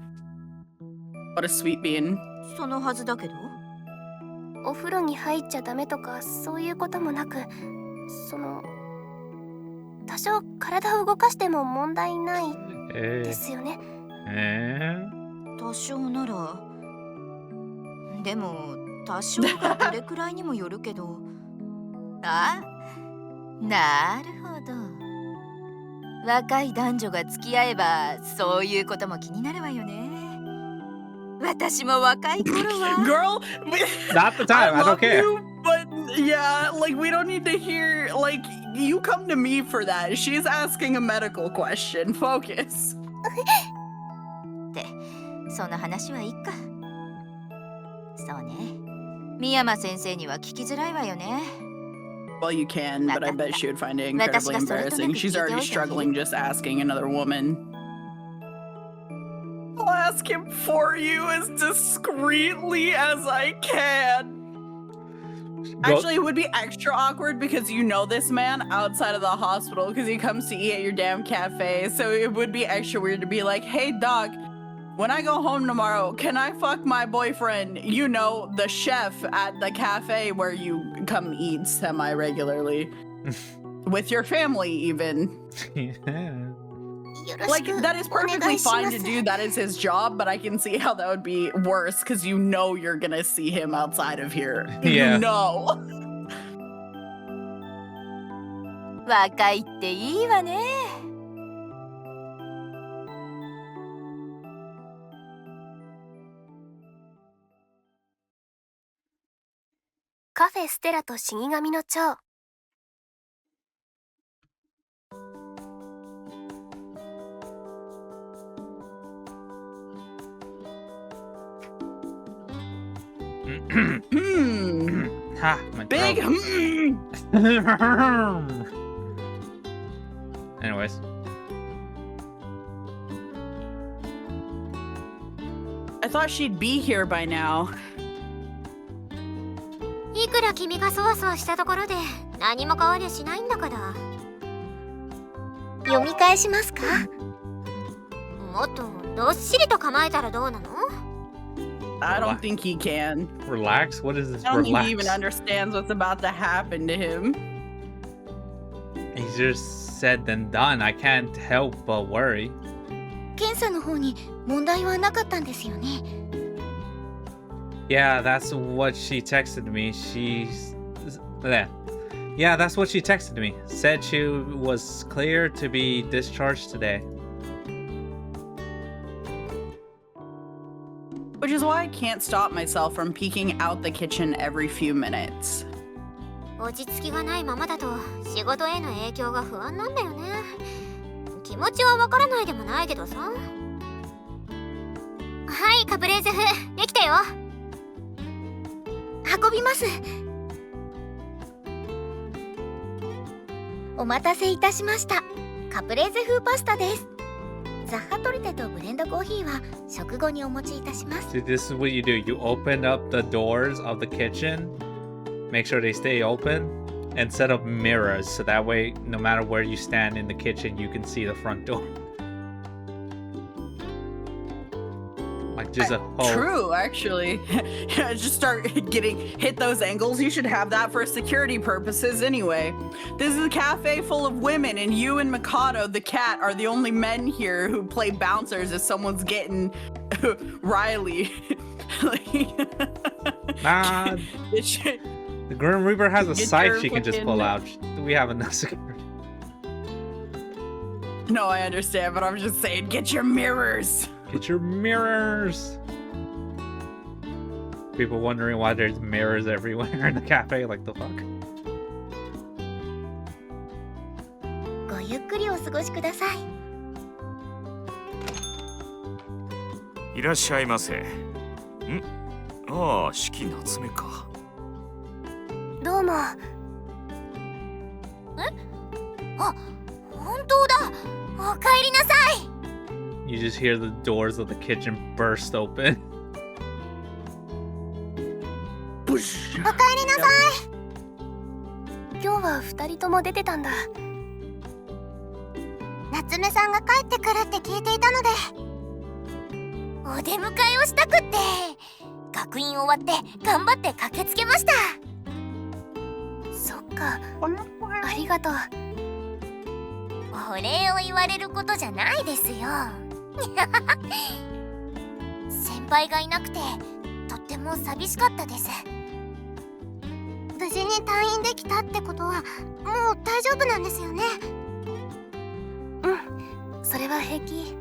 What a sweet bean. そのはずだけどお風呂に入っちゃダメとかそういうこともなく、多少体を動かしても問題ないですよね。多少ならでも多少がどれくらいにもよるけどあ、なるほど若い男女が付き合えばそういうことも気になるわよね私も若い頃は Girl, Not the time, I don't care. You, but yeah, like we don't need to hear, like you come to me for that. She's asking a medical question. Focus. ってその話はいいかそうね。三山先生には聞きづらいわよね。 Well, you can, but I bet she would find it incredibly embarrassing. She's already struggling just asking another woman. I'll ask him for you as discreetly as I can. Actually, it would be extra awkward because you know this man outside of the hospital because he comes to eat at your damn cafe. So it would be extra weird to be like, hey, doc, when I go home tomorrow, can I fuck my boyfriend? You know, the chef at the cafe where you come eat semi-regularly. With your family, even. Yeah. Like, that is perfectly fine to do. That is his job, but I can see how that would be worse because you know you're gonna see him outside of here. Yeah. You know. 若いっていいわね。カフェステラと死神の蝶。Ha, my Big. throat. Anyways. I thought she'd be here by now. いくら君がそわそわしたところで何も変わりゃしないんだから。読み返しますか？もっとどっしりと構えたらどうなの？ I don't think he can. Relax? What is this? I don't think Relax. he even understands what's about to happen to him. Easier said than done. I can't help but worry. 検査の方に問題はなかったんですよね。 Yeah, that's what she texted me. Yeah, that's what she texted me. Said she was clear to be discharged today. Which is why I can't stop myself from peeking out the kitchen every few minutes. 落ち着きがないままだと仕事への影響が不安なんだよね。気持ちはわからないでもないけどさ。はい、カプレーゼ風できたよ。運びます。お待たせいたしました。カプレーゼ風パスタです。ザッハトリテとブレンドコーヒーは食後にお持ちいたします。 See, this is what you do. You open up the doors of the kitchen, make sure they stay open, and set up mirrors so that way, no matter where you stand in the kitchen, you can see the front door. Like just a whole... True, actually. Yeah, just start hit those angles. You should have that for security purposes anyway. This is a cafe full of women, and you and Mikado, the cat, are the only men here who play bouncers if someone's getting Riley. Nah, the Grim Reaper has a Get scythe your she can just fucking- pull out. We have enough security. No, I understand, but I'm just saying, get your mirrors. Get your mirrors. People wondering why there's mirrors everywhere in the cafe. Like the fuck. ごゆっくりお過ごしください。いらっしゃいませ。ん？ああ、四季夏目か。どうも。あ、本当だ。おかえりなさい。 You just hear the doors of the kitchen burst open. おかえりなさい。今日は2人とも出てたんだ。夏目さんが帰ってくるって聞いていたので、お出迎えをしたくって、学院終わって頑張って駆けつけました。そっか、ありがとう。お礼を言われることじゃないですよ。先輩がいなくてとっても寂しかったです。無事に退院できたってことはもう大丈夫なんですよね。それは平気。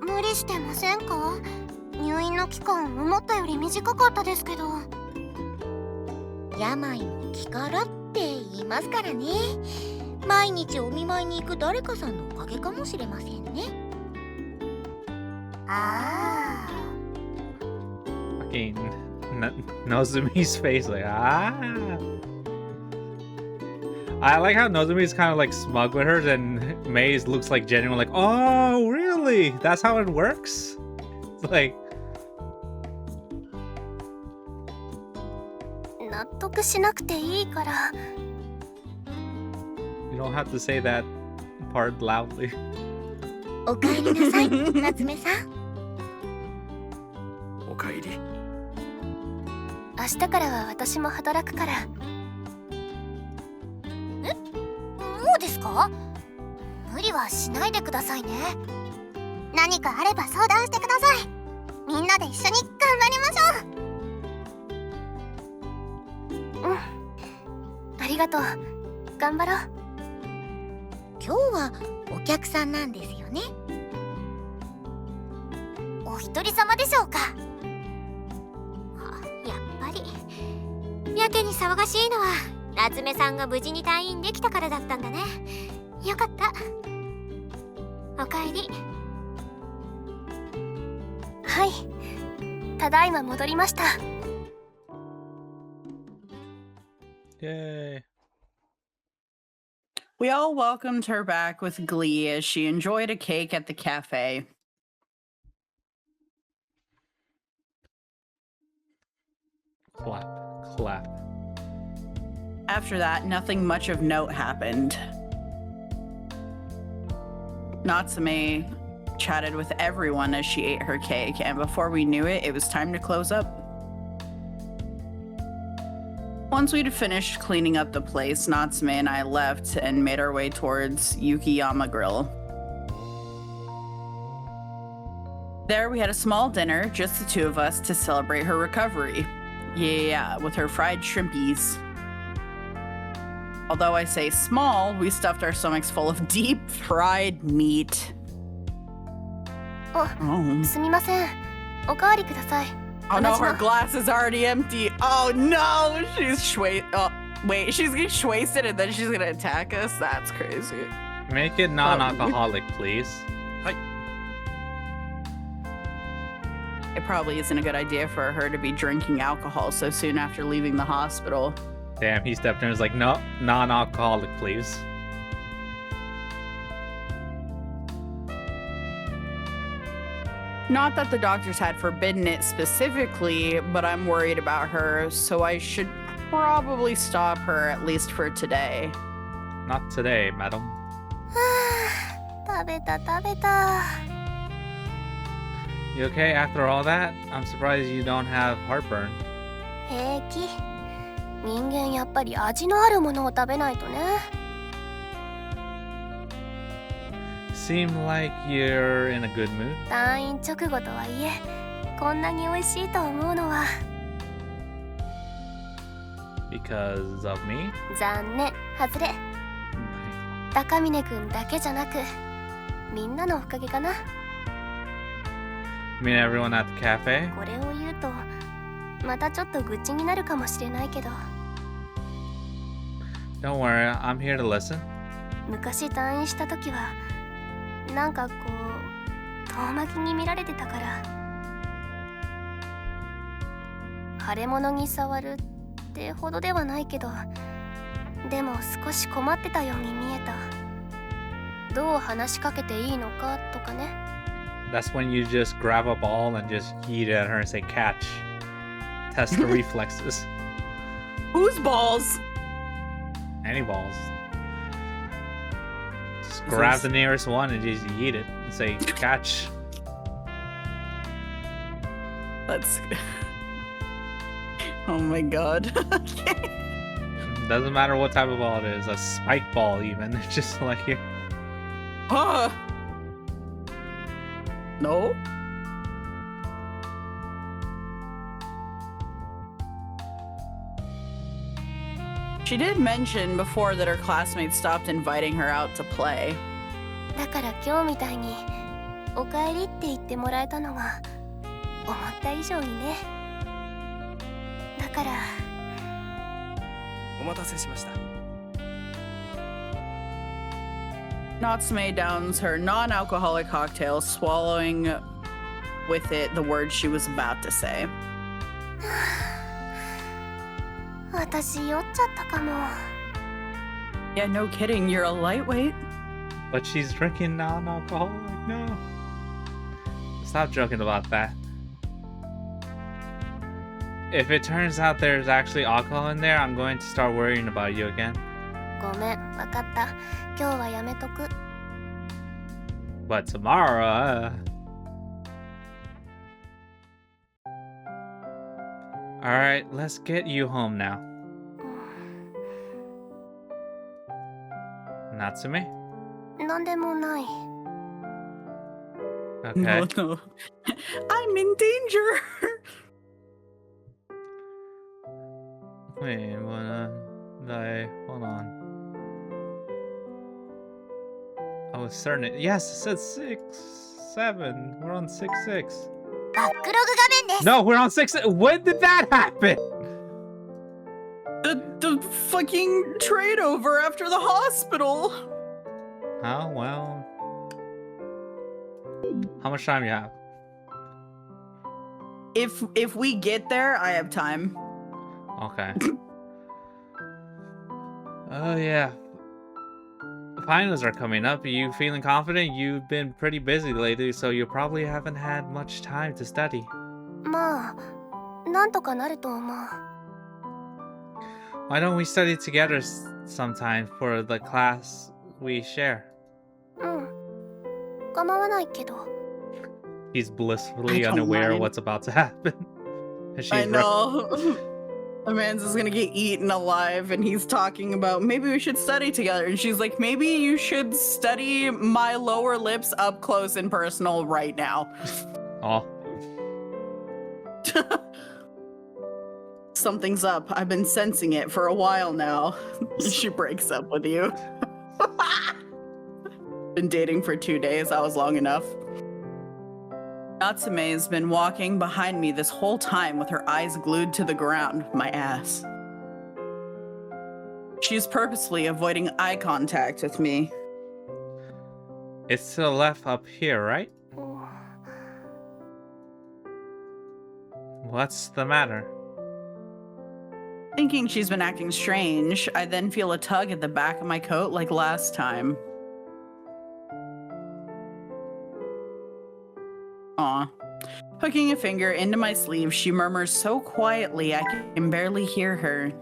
無理してませんか？入院の期間思ったより短かったですけど。病も気からって言いますからね。毎日お見舞いに行く誰かさんのおかげかもしれませんね。ああ。Fucking Nozumi's face, like, ah. I like how Nozumi's kind of like smug with her, then Maze looks like genuine, like, oh, really? That's how it works? It's like, 納得しなくていいから。 you don't have to say that part loudly. おかえりなさい、夏目さん。おかえり。明日からは私も働くから。もうですか？無理はしないでくださいね。何かあれば相談してください。みんなで一緒に頑張りましょう。うん。ありがとう。頑張ろう。今日はお客さんなんですよね。お一人様でしょうか。やっぱりやけに騒がしいのは夏目さんが無事に退院できたからだったんだね。よかった。おかえり。はい。ただいま戻りました。 Yay. We all welcomed her back with glee as she enjoyed a cake at the cafe. Clap, clap. After that, nothing much of note happened. Natsume chatted with everyone as she ate her cake, and before we knew it, it was time to close up. Once we'd finished cleaning up the place, Natsume and I left and made our way towards Yukiyama Grill. There we had a small dinner, just the two of us, to celebrate her recovery. Yeah, with her fried shrimpies. Although I say small, we stuffed our stomachs full of deep fried meat. Oh, すみません。おかわりください。 Oh no, her glass is already empty. Oh no, she's oh, wait, she's getting wasted and then she's gonna attack us? That's crazy. Make it non-alcoholic, please. It probably isn't a good idea for her to be drinking alcohol so soon after leaving the hospital. Damn, he stepped in and was like, no, non-alcoholic, please. Not that the doctors had forbidden it specifically, but I'm worried about her, so I should probably stop her at least for today. Not today, madam. 食べた食べた。 You okay after all that? I'm surprised you don't have heartburn. 平気。人間やっぱり味のあるものを食べないとね。 Seem like you're in a good mood. 退院直後とはいえ、こんなに美味しいと思うのは。 Because of me? 残念、外れ。高峰くんだけじゃなく、みんなのおかげかな。 You mean everyone at the cafe? これを言うと、またちょっと愚痴になるかもしれないけど。 Don't worry, I'm here to listen. 昔退院した時は、なんかこう遠巻きに見られてたから。腫れ物に触るってほどではないけど、でも少し困ってたように見えた。どう話しかけていいのかとかね。 That's when you just grab a ball and just yeet it at her and say catch. Test the reflexes. Whose balls? Any balls. Just grab the nearest one and just yeet it and say catch. That's... Oh my god. Doesn't matter what type of ball it is. A spike ball even. It's just like here. Huh? No? She did mention before that her classmates stopped inviting her out to play. だから今日みたいにおかえりって言ってもらえたのが思った以上にね。だからお待たせしました。 Natsume downs her non-alcoholic cocktail, swallowing with it the words she was about to say. 私酔っちゃったかも。 Yeah, no kidding. You're a lightweight. But she's drinking non-alcoholic. No. Stop joking about that. If it turns out there's actually alcohol in there, I'm going to start worrying about you again. ごめん、わかった。今日はやめとく。 But tomorrow, Alright, let's get you home now. Natsume? なんでもない。 Okay. No, no. I'm in danger. Wait, hold on. I was certain it. Yes, it said 6, 7. We're on 6, 6. バックログ画面です。 No, we're on 6. When did that happen? The fucking trade over after the hospital. Oh, well. How much time you have? If we get there, I have time. Okay. Oh, yeah. Finals are coming up. Are you feeling confident? You've been pretty busy lately, so you probably haven't had much time to study. まあ、なんとかなると思う。 Why don't we study together sometime for the class we share? うん。構わないけど。 He's blissfully I don't unaware of mind. what's about to happen. And she's I know. Amanda's gonna get eaten alive, and he's talking about maybe we should study together. And she's like, maybe you should study my lower lips up close and personal right now. Oh. Something's up. I've been sensing it for a while now. She breaks up with you. Been dating for 2 days. That was long enough. Natsume has been walking behind me this whole time with her eyes glued to the ground, my ass. She's purposely avoiding eye contact with me. It's to the left up here, right? What's the matter? Thinking she's been acting strange, I then feel a tug at the back of my coat like last time. Aw. Hooking a finger into my sleeve, she murmurs so quietly I can barely hear her.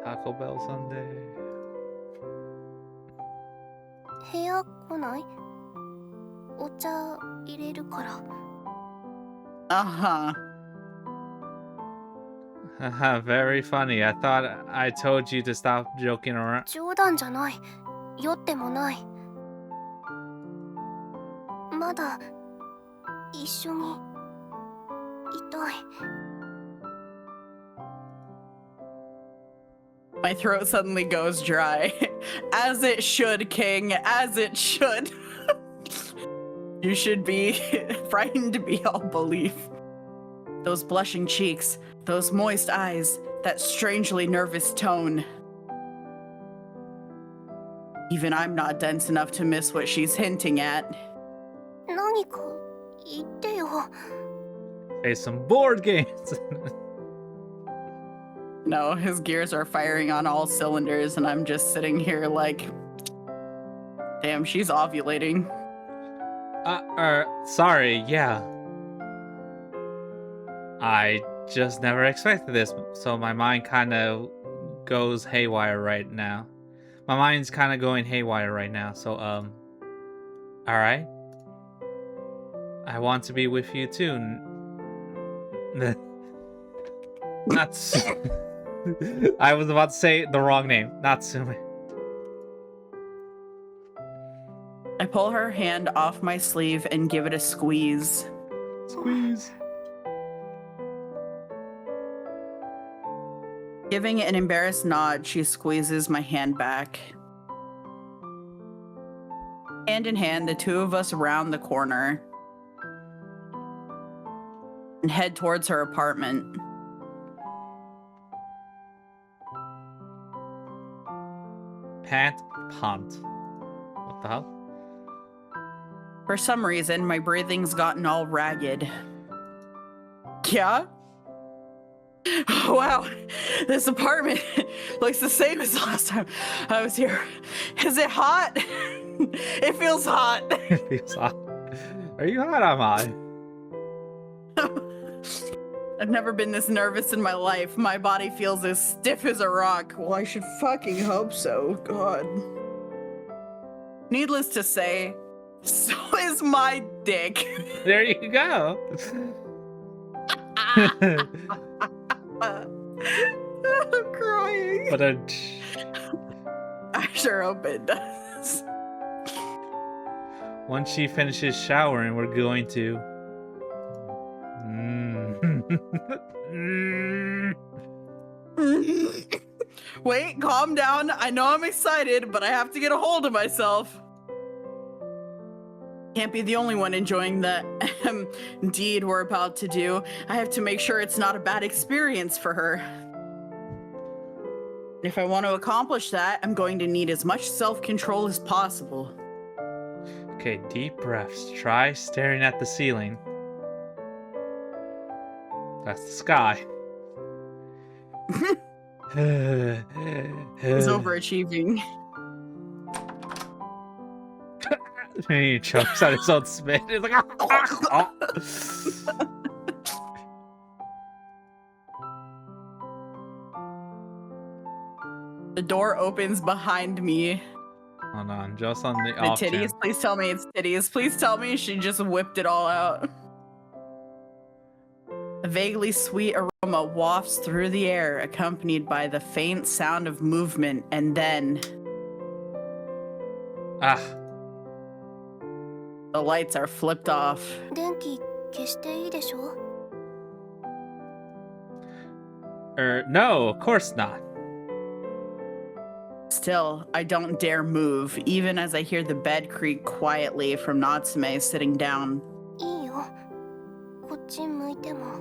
Taco Bell Sunday. 部屋来ない？お茶入れるから。 Uh-huh. Haha, very funny. I thought I told you to stop joking around. 冗談じゃない。酔ってもない。まだ一緒にいたい。 My throat suddenly goes dry. As it should, King. As it should. You should be frightened beyond belief. Those blushing cheeks, those moist eyes, that strangely nervous tone. Even I'm not dense enough to miss what she's hinting at. 何か言ってよ。 Play some board games. No, his gears are firing on all cylinders, and I'm just sitting here like, damn, she's ovulating. Sorry, yeah. I just never expected this, so my mind kind of goes haywire right now. My mind's kind of going haywire right now, so, alright. I want to be with you too. Natsume. I was about to say the wrong name. Natsume. I pull her hand off my sleeve and give it a squeeze. Squeeze. Giving an embarrassed nod, she squeezes my hand back. Hand in hand, the two of us round the corner and head towards her apartment. Pant, pant. What the hell? For some reason, my breathing's gotten all ragged. Yeah? Wow, this apartment looks the same as last time I was here. Is it hot? It feels hot. It feels hot. Are you hot? I'm hot. I've never been this nervous in my life. My body feels as stiff as a rock. Well, I should fucking hope so. God. Needless to say, so is my dick. There you go. I'm crying. But I sure hope it does. once she finishes showering, we're going to. Wait, calm down. I know I'm excited, but I have to get a hold of myself. Can't be the only one enjoying the deed we're about to do. I have to make sure it's not a bad experience for her. If I want to accomplish that, I'm going to need as much self-control as possible. Okay, deep breaths. Try staring at the ceiling. That's the sky. He's overachieving. He chokes on his own spit. He's like, The door opens behind me. Hold on, just on the The off titties, chance. please tell me it's titties. Please tell me she just whipped it all out. A vaguely sweet aroma wafts through the air, accompanied by the faint sound of movement, and then the lights are flipped off. 電気消していいでしょ? No, of course not. Still, I don't dare move, even as I hear the bed creak quietly from Natsume sitting down. いいよ。こっち向いても。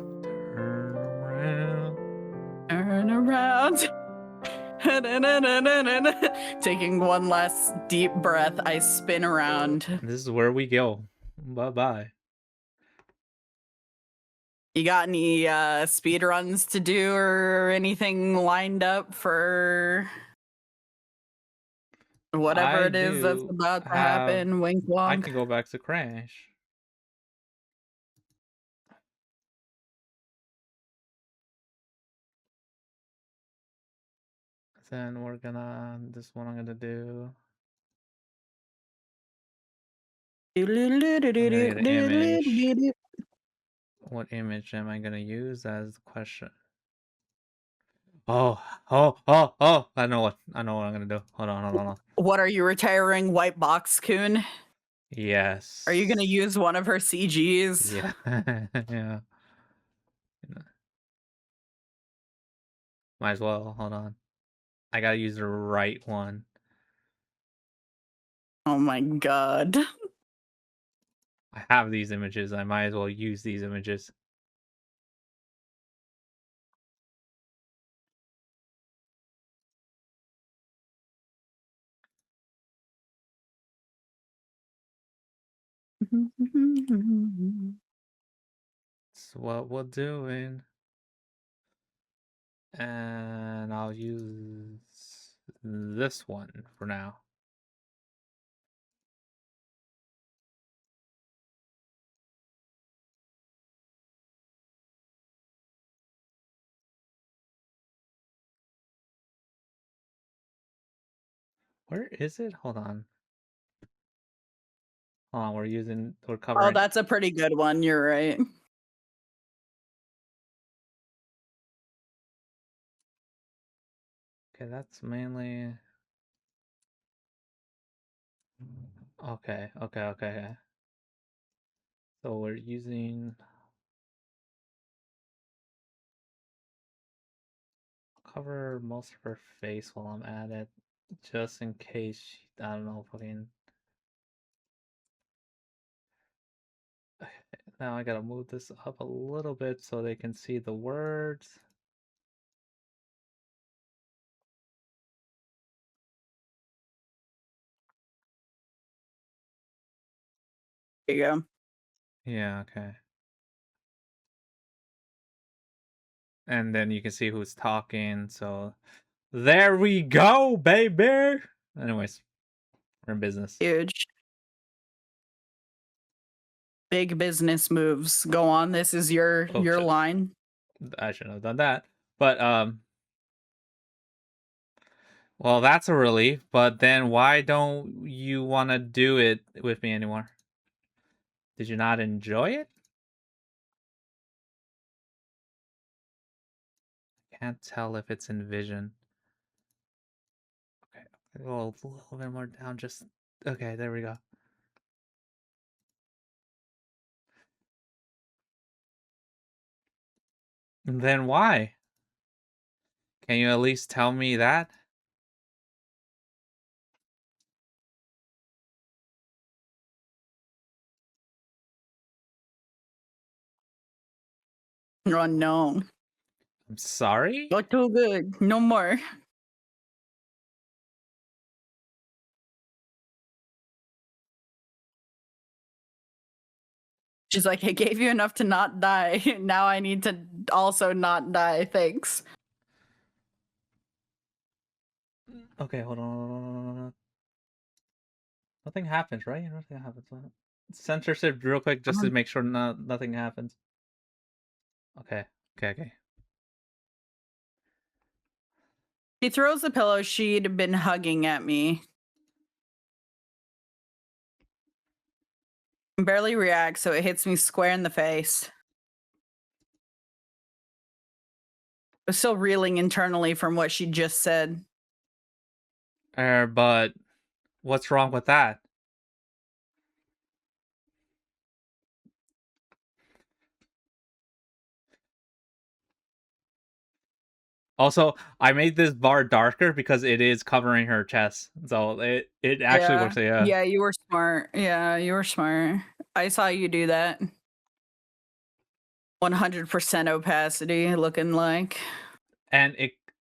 Turn around. Turn around. Taking one last deep breath, I spin around. This is where we go. Bye-bye. You got any speed runs to do or anything lined up for whatever I it is that's do about to have- happen? Wink I wonk. can go back to Crash. Then we're gonna, this one I'm gonna do. What image am I gonna use as the question? Oh, I know what I'm gonna do. Hold on. What are you retiring, White Box Coon? Yes. Are you gonna use one of her CGs? Yeah. Yeah. Might as well. Hold on. I gotta use the right one. Oh my god. I have these images. I might as well use these images. That's what we're doing. And I'll use this one for now. Where is it? Hold on. Hold on, we're covering. Oh, that's a pretty good one. You're right. Okay, that's mainly. Okay. So we're using. Cover most of her face while I'm at it, just in case I don't know, fucking. Now I gotta move this up a little bit so they can see the words. There you go. Yeah, okay. And then you can see who's talking. So there we go, baby. Anyways, we're in business. Huge. Big business moves. Go on. This is your shit. line. I shouldn't have done that. But well, that's a relief, but then why don't you want to do it with me anymore? Did you not enjoy it? Can't tell if it's in vision. Okay, a little bit more down, just... Okay, there we go. Then why? Can you at least tell me that? You're unknown. I'm sorry? Not too good. No more. She's like, I gave you enough to not die. Now I need to also not die. Thanks. Okay, hold on. Nothing happens, right? Nothing happens. Censorship real quick just to make sure nothing happens. Okay. She throws the pillow. She'd been hugging at me. Barely reacts, so it hits me square in the face. I was still reeling internally from what she just said. But what's wrong with that? Also, I made this bar darker because it is covering her chest. So it actually works. Yeah. Yeah, you were smart. Yeah, you were smart. I saw you do that. 100% opacity looking like. And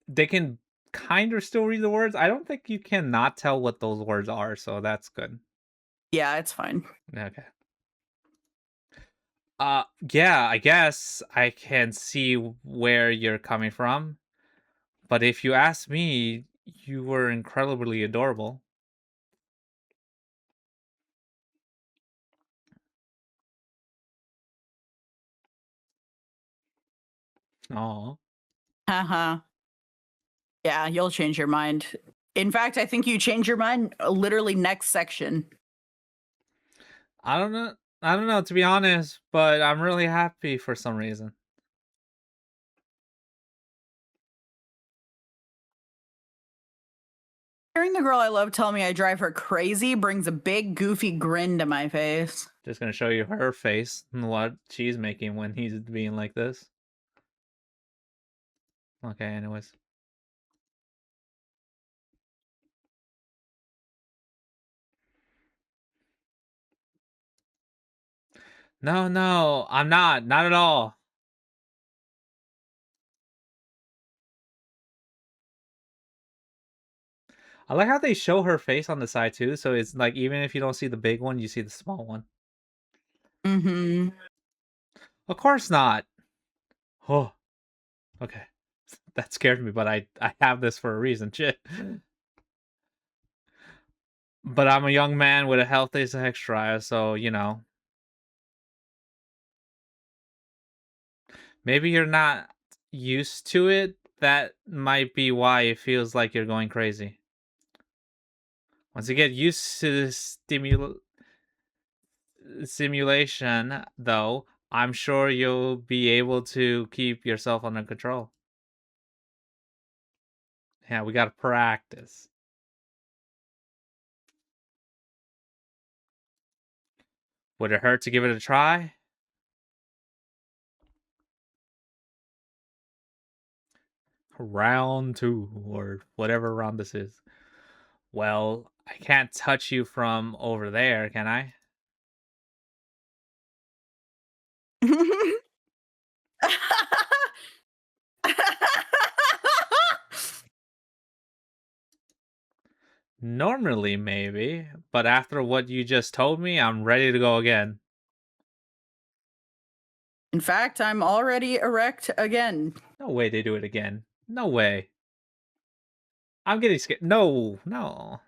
they can kind of still read the words. I don't think you can not tell what those words are, so that's good. Yeah, it's fine. Okay. Yeah, I guess I can see where you're coming from. But if you ask me, you were incredibly adorable. Oh. Haha. Yeah, you'll change your mind. In fact, I think you change your mind literally next section. I don't know, to be honest, but I'm really happy for some reason. Hearing the girl I love tell me I drive her crazy brings a big goofy grin to my face. Just gonna show you her face and what she's making when he's being like this. Okay, anyways. No, I'm not at all. I like how they show her face on the side too, so it's like even if you don't see the big one, you see the small one. Mm-hmm. Of course not. Oh, okay. That scared me, but I have this for a reason. Shit. But I'm a young man with a healthy sex drive, so you know. Maybe you're not used to it. That might be why it feels like you're going crazy. Once you get used to the simulation, though, I'm sure you'll be able to keep yourself under control. Yeah, we gotta practice. Would it hurt to give it a try? Round 2, or whatever round this is. Well, I can't touch you from over there, can I? Normally, maybe, but after what you just told me, I'm ready to go again. In fact, I'm already erect again. No way they do it again. No way. I'm getting scared. No, no.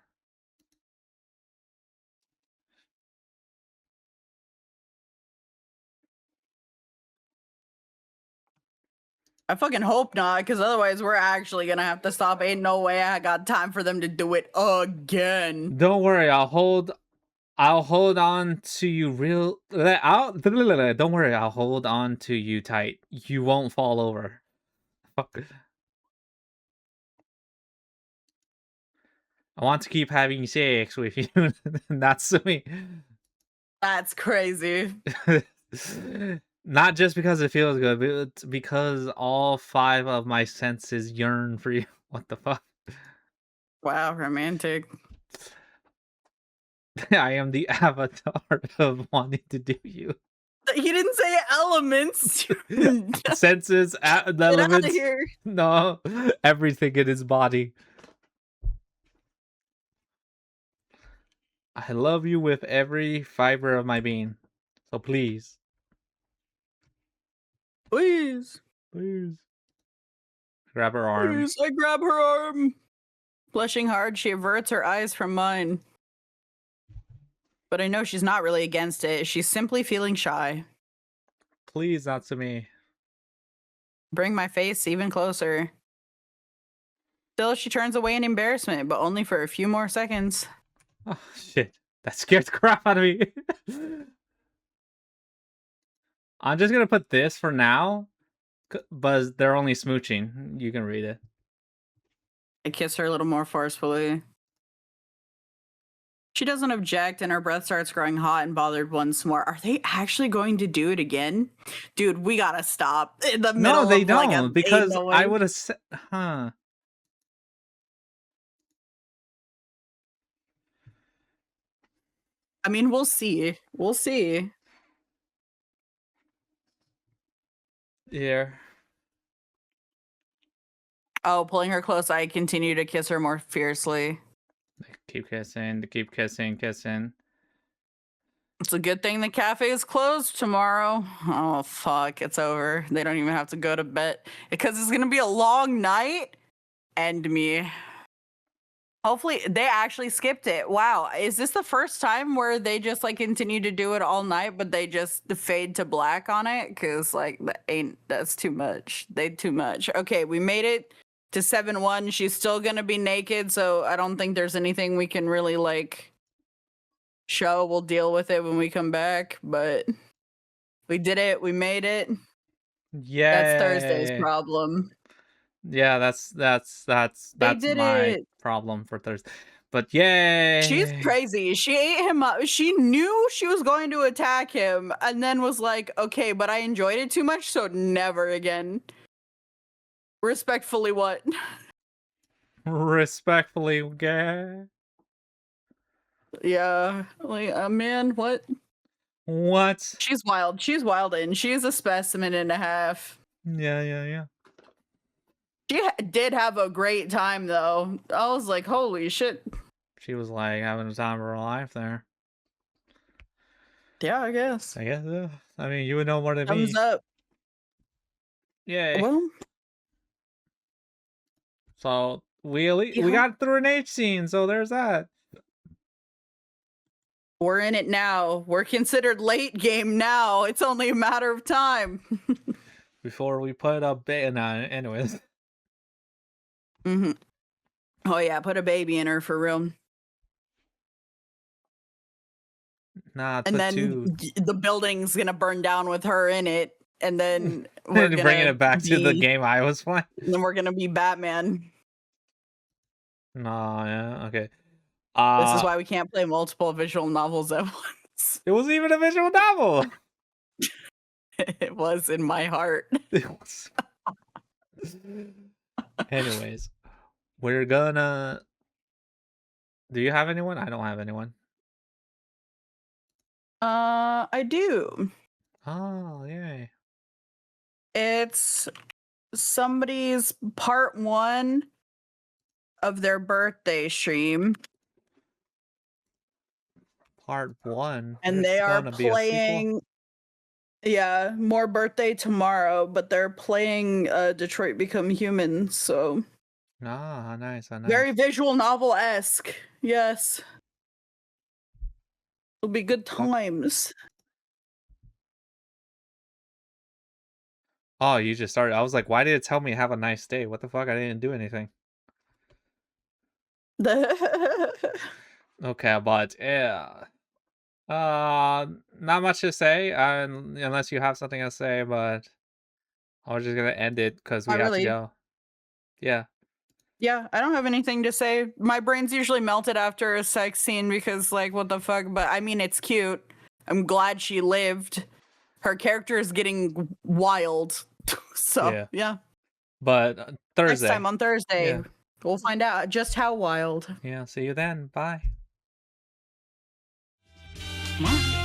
I fucking hope not, because otherwise we're actually gonna have to stop. Ain't no way I got time for them to do it again. Don't worry, I'll hold on to you real don't worry, I'll hold on to you tight. You won't fall over. Fuck. I want to keep having sex with you. That's me. That's crazy. Not just because it feels good, but because all 5 of my senses yearn for you. What the fuck? Wow, romantic. I am the avatar of wanting to do you. He didn't say elements. Senses, Get out of elements. here. No, everything in his body. I love you with every fiber of my being. So please. Please. Please. Grab her arm. Please, I grab her arm. Blushing hard, she averts her eyes from mine. But I know she's not really against it. She's simply feeling shy. Please, not to me. Bring my face even closer. Still, she turns away in embarrassment, but only for a few more seconds. Oh, shit. That scared the crap out of me. I'm just gonna put this for now. But they're only smooching. You can read it. I kiss her a little more forcefully. She doesn't object, and her breath starts growing hot and bothered once more. Are they actually going to do it again? Dude, we gotta stop in the middle. No, they of, don't, like, a because anal I wave. would have said, huh. I mean, we'll see. We'll see. Yeah. Oh, pulling her close, I continue to kiss her more fiercely. Keep kissing, keep kissing, kissing. It's a good thing the cafe is closed tomorrow. Oh, fuck. It's over. They don't even have to go to bed because it's going to be a long night. End me. Hopefully, they actually skipped it. Wow. Is this the first time where they just like continue to do it all night, but they just fade to black on it? Because like that's too much. They too much. Okay, we made it to 7-1. She's still going to be naked. So I don't think there's anything we can really like show. We'll deal with it when we come back, but we did it. We made it. Yeah. That's Thursday's problem. Yeah, that's did my it. problem for Thursday. But yay. She's crazy. She ate him up. She knew she was going to attack him and then was like, okay, but I enjoyed it too much, so never again. Respectfully, what? Respectfully, okay. Yeah. Like, man, what? What? She's wild. She's wild, and she's a specimen and a half. Yeah. She did have a great time, though. I was like, holy shit. She was like having the time of her life there. Yeah, I guess. I guess. I mean, you would know more than me. Thumbs up. Yay. Well, so we got through an H scene, so there's that. We're in it now. We're considered late game now. It's only a matter of time. Before we put a baby on it, anyways. Mm-hmm. Oh yeah, put a baby in her for real. Nah, and then the building's gonna burn down with her in it, and then we're bringing it back to the game I was playing. Then we're gonna be Batman. No, yeah, okay. This is why we can't play multiple visual novels at once. It wasn't even a visual novel. It was in my heart. Anyways, we're gonna. Do you have anyone? I don't have anyone. I do. Oh, yay. It's somebody's part 1 of their birthday stream. Part 1. And they are playing. Yeah, more birthday tomorrow, but they're playing Detroit Become Human, so Ah, nice, nice. very visual novel-esque. Yes. It'll be good times. Oh, you just started. I was like, why did it tell me have a nice day? What the fuck? I didn't do anything. Okay, but yeah. Not much to say, unless you have something to say, but I was just gonna end it because we Not have to really. go. Yeah. Yeah, I don't have anything to say. My brain's usually melted after a sex scene because, like, what the fuck? But I mean, it's cute. I'm glad she lived. Her character is getting wild. So, yeah. But Next Thursday. time on Thursday, Yeah. we'll find out just how wild. Yeah. See you then. Bye. Mwah.